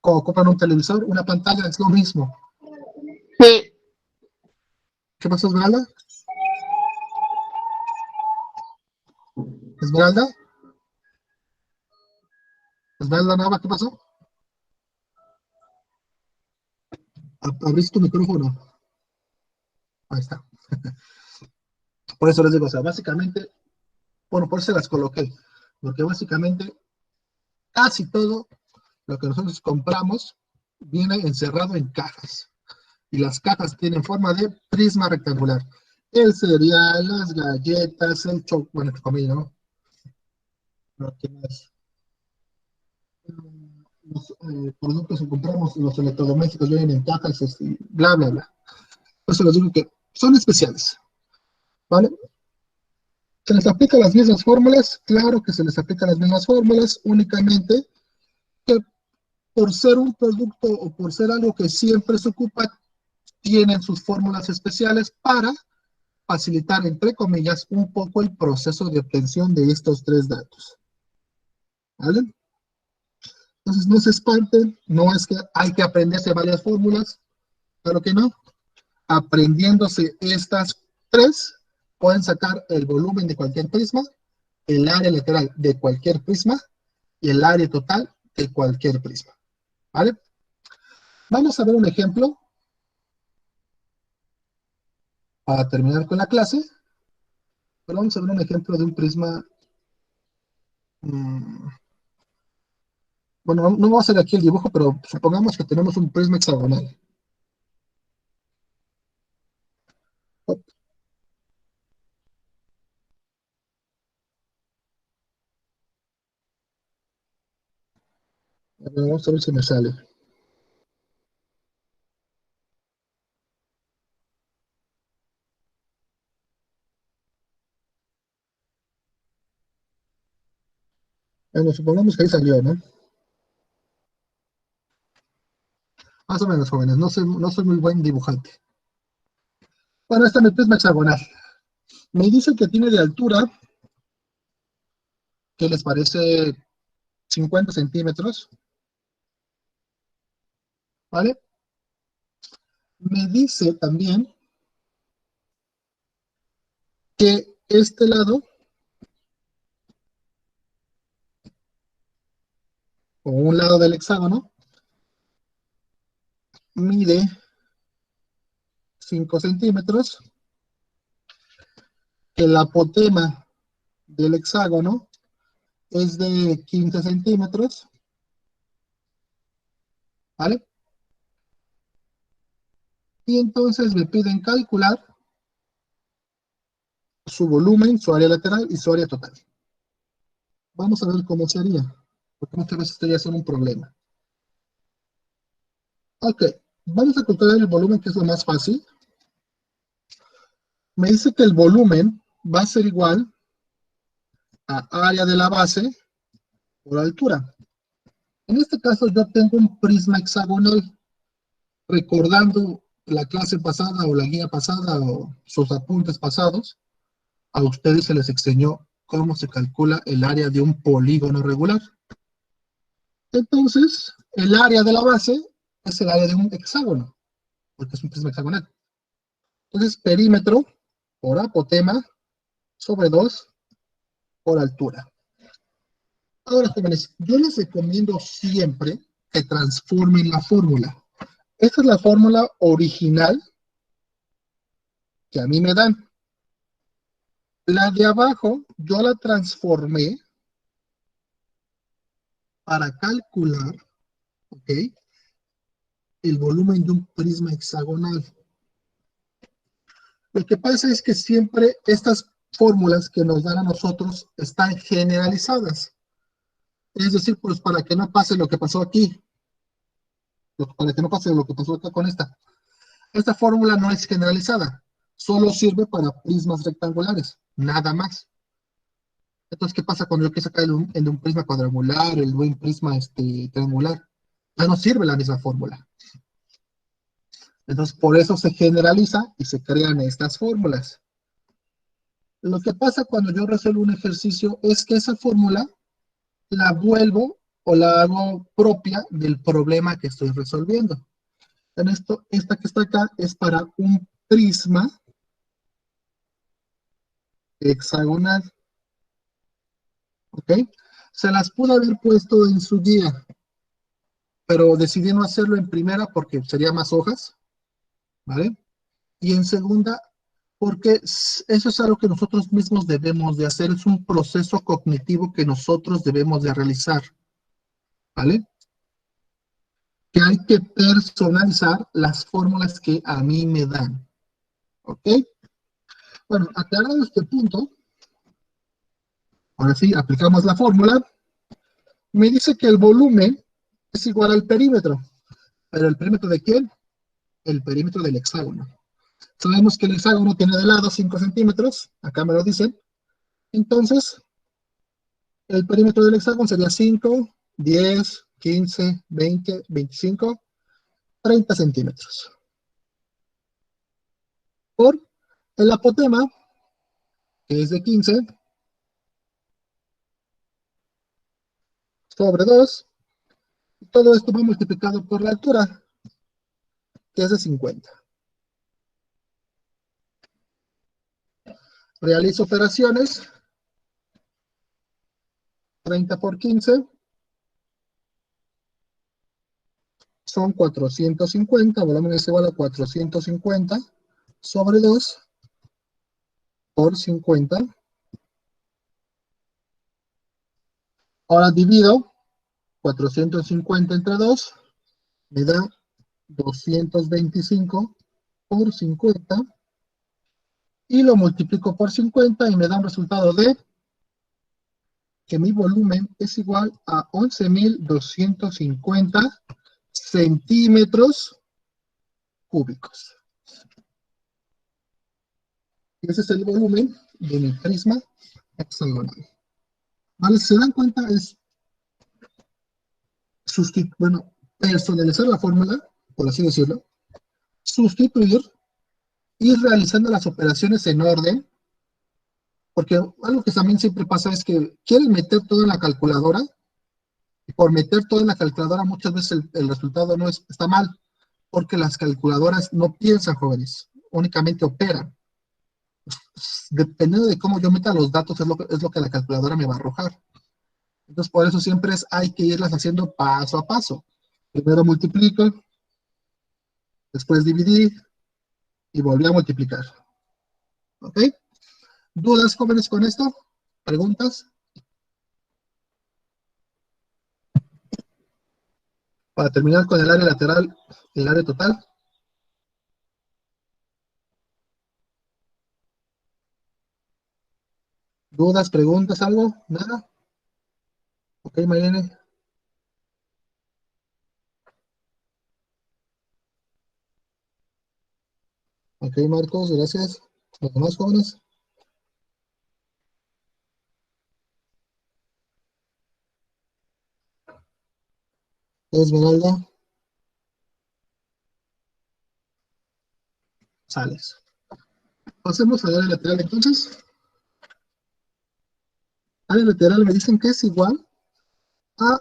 o compran un televisor, una pantalla, es lo mismo. Sí. ¿Qué pasó, Esmeralda? ¿Esmeralda? ¿Esmeralda Nava, qué pasó? ¿Abriste tu micrófono? Ahí está. Por eso les digo, o sea, básicamente, bueno, por eso las coloqué, porque básicamente casi todo lo que nosotros compramos viene encerrado en cajas, y las cajas tienen forma de prisma rectangular. El cereal, las galletas, el chocolate, bueno, comida, ¿no? ¿Qué más? Los productos que compramos, los electrodomésticos vienen en cajas, bla, bla, bla. Por eso les digo que son especiales, ¿vale? ¿Se les aplican las mismas fórmulas? Claro que se les aplican las mismas fórmulas, únicamente que por ser un producto o por ser algo que siempre se ocupa, tienen sus fórmulas especiales para facilitar, entre comillas, un poco el proceso de obtención de estos tres datos. ¿Vale? Entonces no se espanten, no es que hay que aprenderse varias fórmulas, claro que no. Aprendiéndose estas tres, pueden sacar el volumen de cualquier prisma, el área lateral de cualquier prisma y el área total de cualquier prisma. ¿Vale? Vamos a ver un ejemplo para terminar con la clase. Pero vamos a ver un ejemplo de un prisma. Bueno, no voy a hacer aquí el dibujo, pero supongamos que tenemos un prisma hexagonal. Vamos a ver si me sale. Bueno, supongamos que ahí salió, ¿no? Más o menos, jóvenes, no soy muy buen dibujante. Bueno, esta es mi prisma hexagonal. Me dice que tiene de altura, ¿qué les parece? 50 centímetros. ¿Vale? Me dice también que este lado, o un lado del hexágono, mide 5 centímetros. El apotema del hexágono es de 15 centímetros. ¿Vale? Y entonces me piden calcular su volumen, su área lateral y su área total. Vamos a ver cómo se haría, porque muchas veces esto ya es un problema. Ok, vamos a calcular el volumen, que es lo más fácil. Me dice que el volumen va a ser igual a área de la base por altura. En este caso yo tengo un prisma hexagonal. Recordando la clase pasada o la guía pasada o sus apuntes pasados, a ustedes se les enseñó cómo se calcula el área de un polígono regular. Entonces, el área de la base es el área de un hexágono, porque es un prisma hexagonal. Entonces, perímetro por apotema sobre 2 por altura. Ahora, jóvenes, yo les recomiendo siempre que transformen la fórmula. Esta es la fórmula original que a mí me dan. La de abajo, yo la transformé para calcular, ¿ok?, el volumen de un prisma hexagonal. Lo que pasa es que siempre estas fórmulas que nos dan a nosotros están generalizadas. Es decir, pues para que no pase lo que pasó aquí, para que no pase lo que pasó acá con esta. Esta fórmula no es generalizada, solo sirve para prismas rectangulares, nada más. Entonces, ¿qué pasa cuando yo quiero sacar el de un prisma cuadrangular, el de un prisma triangular? Ya no sirve la misma fórmula. Entonces, por eso se generaliza y se crean estas fórmulas. Lo que pasa cuando yo resuelvo un ejercicio es que esa fórmula la vuelvo o la hago propia del problema que estoy resolviendo. En esto, esta que está acá es para un prisma hexagonal. ¿Ok? Se las pudo haber puesto en su guía, pero decidí no hacerlo en primera porque sería más hojas, ¿vale? Y en segunda, porque eso es algo que nosotros mismos debemos de hacer, es un proceso cognitivo que nosotros debemos de realizar, ¿vale? Que hay que personalizar las fórmulas que a mí me dan, ¿ok? Bueno, aclarado este punto, ahora sí, aplicamos la fórmula. Me dice que el volumen es igual al perímetro, pero ¿el perímetro de quién? El perímetro del hexágono. Sabemos que el hexágono tiene de lado 5 centímetros, acá me lo dicen. Entonces, el perímetro del hexágono sería 5, 10, 15, 20, 25, 30 centímetros. Por el apotema, que es de 15, sobre 2, todo esto va multiplicado por la altura, que es de 50. Realizo operaciones, 30 por 15, son 450, volumen es igual a 450 sobre 2 por 50. Ahora divido 450 entre 2, me da 225 por 50, y lo multiplico por 50 y me da un resultado de que mi volumen es igual a 11.250 centímetros cúbicos. Ese es el volumen de mi prisma hexagonal. ¿Vale? Si se dan cuenta, es personalizar la fórmula, por así decirlo, sustituir, ir realizando las operaciones en orden, porque algo que también siempre pasa es que quieren meter todo en la calculadora, y por meter todo en la calculadora muchas veces el resultado no está mal, porque las calculadoras no piensan, jóvenes, únicamente operan. Dependiendo de cómo yo meta los datos, es lo que la calculadora me va a arrojar. Entonces, por eso siempre hay que irlas haciendo paso a paso. Primero multiplico, después dividir y volví a multiplicar. ¿Ok? ¿Dudas, jóvenes, con esto? ¿Preguntas? Para terminar con el área lateral, el área total. ¿Dudas, preguntas, algo? ¿Nada? ¿Ok, Mariane? Ok, Marcos, gracias. ¿Los demás jóvenes? Esmeralda, sales. Pasemos al área lateral entonces. Área lateral me dicen que es igual a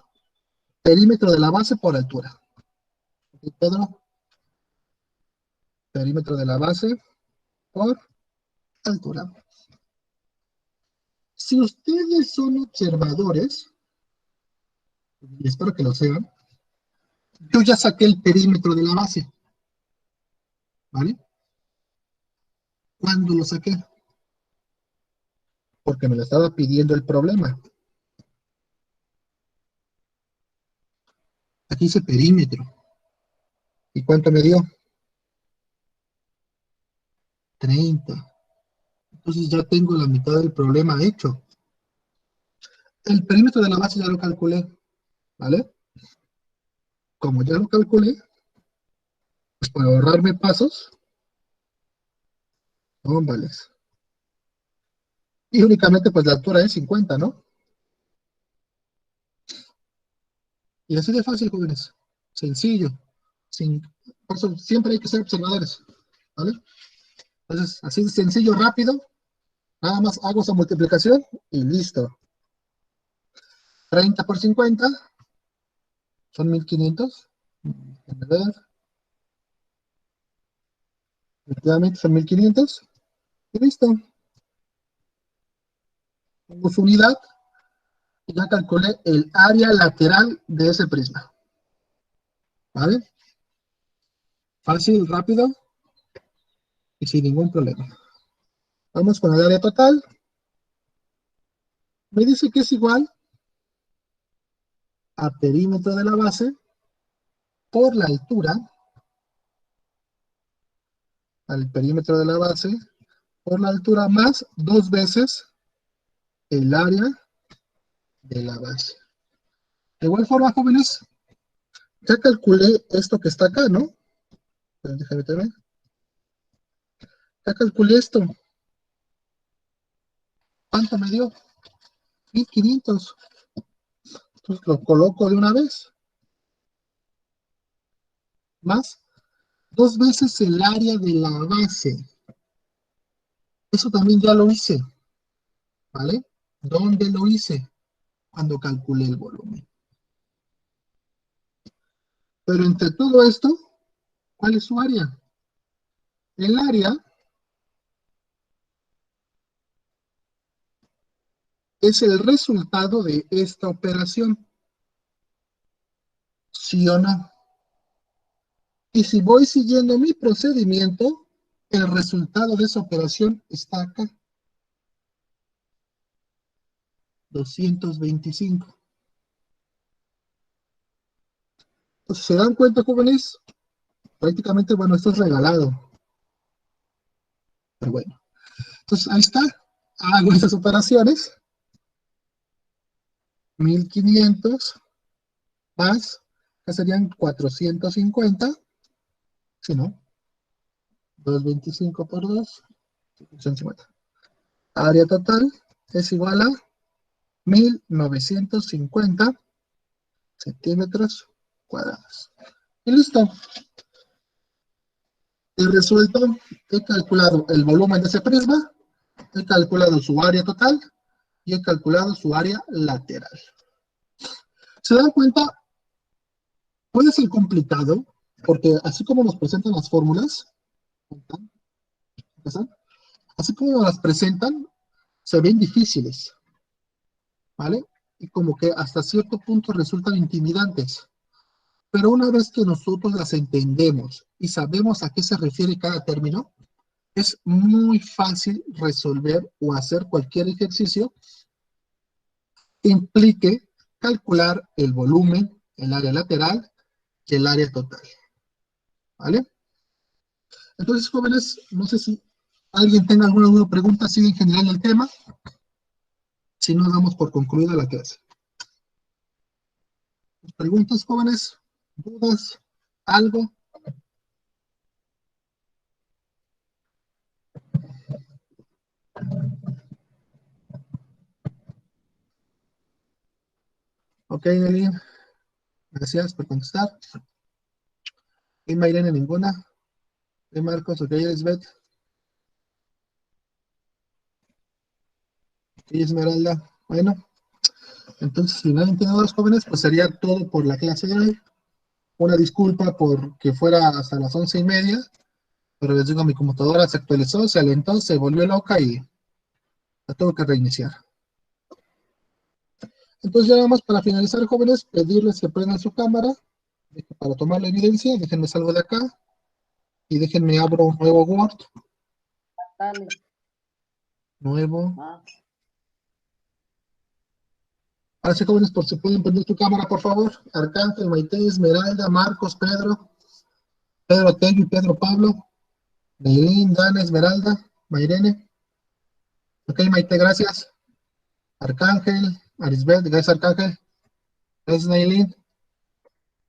perímetro de la base por altura. Ok, Pedro, perímetro de la base por altura. Si ustedes son observadores, y espero que lo sean, yo ya saqué el perímetro de la base, ¿vale? ¿Cuándo lo saqué? Porque me lo estaba pidiendo el problema. Aquí dice perímetro. ¿Y cuánto me dio? 30. Entonces ya tengo la mitad del problema hecho. El perímetro de la base ya lo calculé, ¿vale? Como ya lo calculé, pues para ahorrarme pasos, vales. Y únicamente pues la altura es 50, ¿no? Y así de fácil, jóvenes. Sencillo. Sin, por eso siempre hay que ser observadores, ¿vale? Entonces, así de sencillo, rápido. Nada más hago esa multiplicación y listo. 30 por 50 son 1500. A ver, efectivamente son 1500. Y listo. Pongo su unidad y ya calculé el área lateral de ese prisma. ¿Vale? Fácil, rápido y sin ningún problema. Vamos con el área total. Me dice que es igual a perímetro de la base por la altura, al perímetro de la base, por la altura más 2 veces el área de la base. De igual forma, jóvenes, ya calculé esto que está acá, ¿no? Déjame ver. Ya calculé esto. ¿Cuánto me dio? 1500. Entonces lo coloco de una vez. Más 2 veces el área de la base. Eso también ya lo hice. ¿Vale? ¿Dónde lo hice? Cuando calculé el volumen. Pero entre todo esto, ¿cuál es su área? El área es el resultado de esta operación. ¿Sí o no? Y si voy siguiendo mi procedimiento, el resultado de esa operación está acá. 225. Entonces, ¿se dan cuenta, jóvenes? Prácticamente, bueno, esto es regalado. Pero bueno. Entonces, ahí está. Hago esas operaciones. 1500 más, que serían 450. Si no, 225 por 2, 150. Área total es igual a 1950 centímetros cuadrados. Y listo. He resuelto, he calculado el volumen de ese prisma, he calculado su área total y he calculado su área lateral. ¿Se dan cuenta? Puede ser complicado, porque así como nos presentan las fórmulas, así como nos las presentan, se ven difíciles, ¿vale? Y como que hasta cierto punto resultan intimidantes. Pero una vez que nosotros las entendemos y sabemos a qué se refiere cada término, es muy fácil resolver o hacer cualquier ejercicio que implique calcular el volumen, el área lateral y el área total. ¿Vale? Entonces, jóvenes, no sé si alguien tenga alguna pregunta así en general del tema. Si no, damos por concluida la clase. ¿Preguntas, jóvenes? ¿Dudas? ¿Algo? Ok, Nelly. Gracias por contestar. ¿Y Mayrene ninguna? ¿Y Marcos? Ok, Elizabeth. ¿Y Esmeralda? Bueno, entonces, si nadie tiene dudas, jóvenes, pues sería todo por la clase de hoy. Una disculpa por que fuera hasta las 11:30, pero les digo, mi computadora se actualizó, se alentó, se volvió loca y la tuve que reiniciar. Entonces, ya vamos para finalizar, jóvenes, pedirles que prendan su cámara para tomar la evidencia. Déjenme salgo de acá y déjenme abro un nuevo Word. Dale. Nuevo. Ah. Ahora sí, jóvenes, por si pueden prender tu cámara, por favor. Arcángel, Maite, Esmeralda, Marcos, Pedro Tello y Pedro Pablo, Neilín, Dana, Esmeralda, Mairene. Ok, Maite, gracias. Arcángel, Arisbet, gracias, Arcángel. Gracias, Neilín.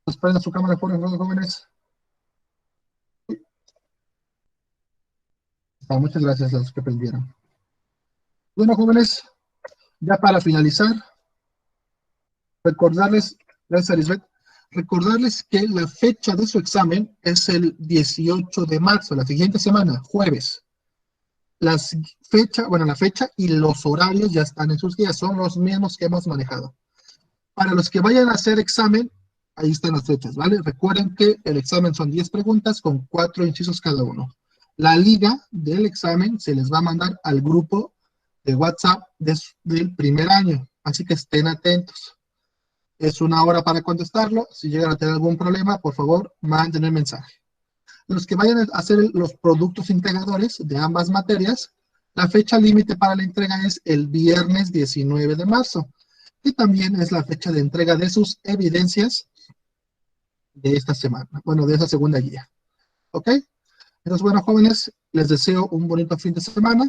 Pues prenda su cámara, por favor, jóvenes. Muchas gracias a los que prendieron. Bueno, jóvenes, ya para finalizar, recordarles, gracias, Arisbet, recordarles que la fecha de su examen es el 18 de marzo, la siguiente semana, jueves. La fecha y los horarios ya están en sus guías, son los mismos que hemos manejado. Para los que vayan a hacer examen, ahí están las fechas, ¿vale? Recuerden que el examen son 10 preguntas con 4 incisos cada uno. La liga del examen se les va a mandar al grupo de WhatsApp del primer año, así que estén atentos. Es 1 hora para contestarlo. Si llegan a tener algún problema, por favor, manden el mensaje. Los que vayan a hacer los productos integradores de ambas materias, la fecha límite para la entrega es el viernes 19 de marzo, y también es la fecha de entrega de sus evidencias de esta semana, bueno, de esa segunda guía. ¿Ok? Entonces, bueno, jóvenes, les deseo un bonito fin de semana.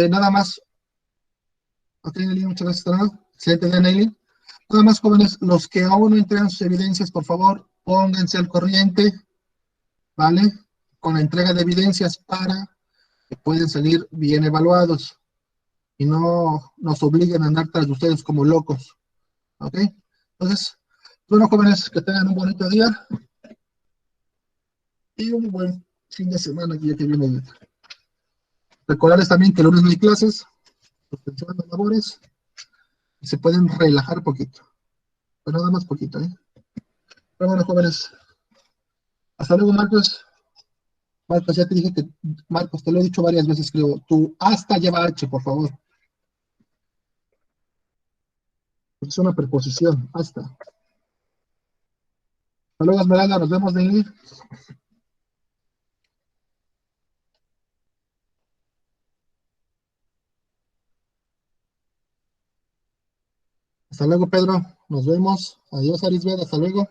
Nada más. Ok, Nelly, muchas gracias. Excelente día, Nelly. Nada más, jóvenes, los que aún no entregan sus evidencias, por favor, pónganse al corriente, ¿vale? Con la entrega de evidencias para que puedan salir bien evaluados y no nos obliguen a andar tras de ustedes como locos. ¿Ok? Entonces, bueno, jóvenes, que tengan un bonito día y un buen fin de semana aquí que viene. Recordarles también que el lunes no hay clases, suspensión de labores, y se pueden relajar poquito. Pero nada más poquito, ¿eh? Pero bueno, jóvenes, hasta luego, Marcos. Marcos, ya te dije que, Marcos, te lo he dicho varias veces, creo. Tú hasta lleva H, por favor. Es una preposición, hasta. Hasta luego, Esmeralda, nos vemos, Nelly. Hasta luego, Pedro. Nos vemos. Adiós, Arisbet. Hasta luego.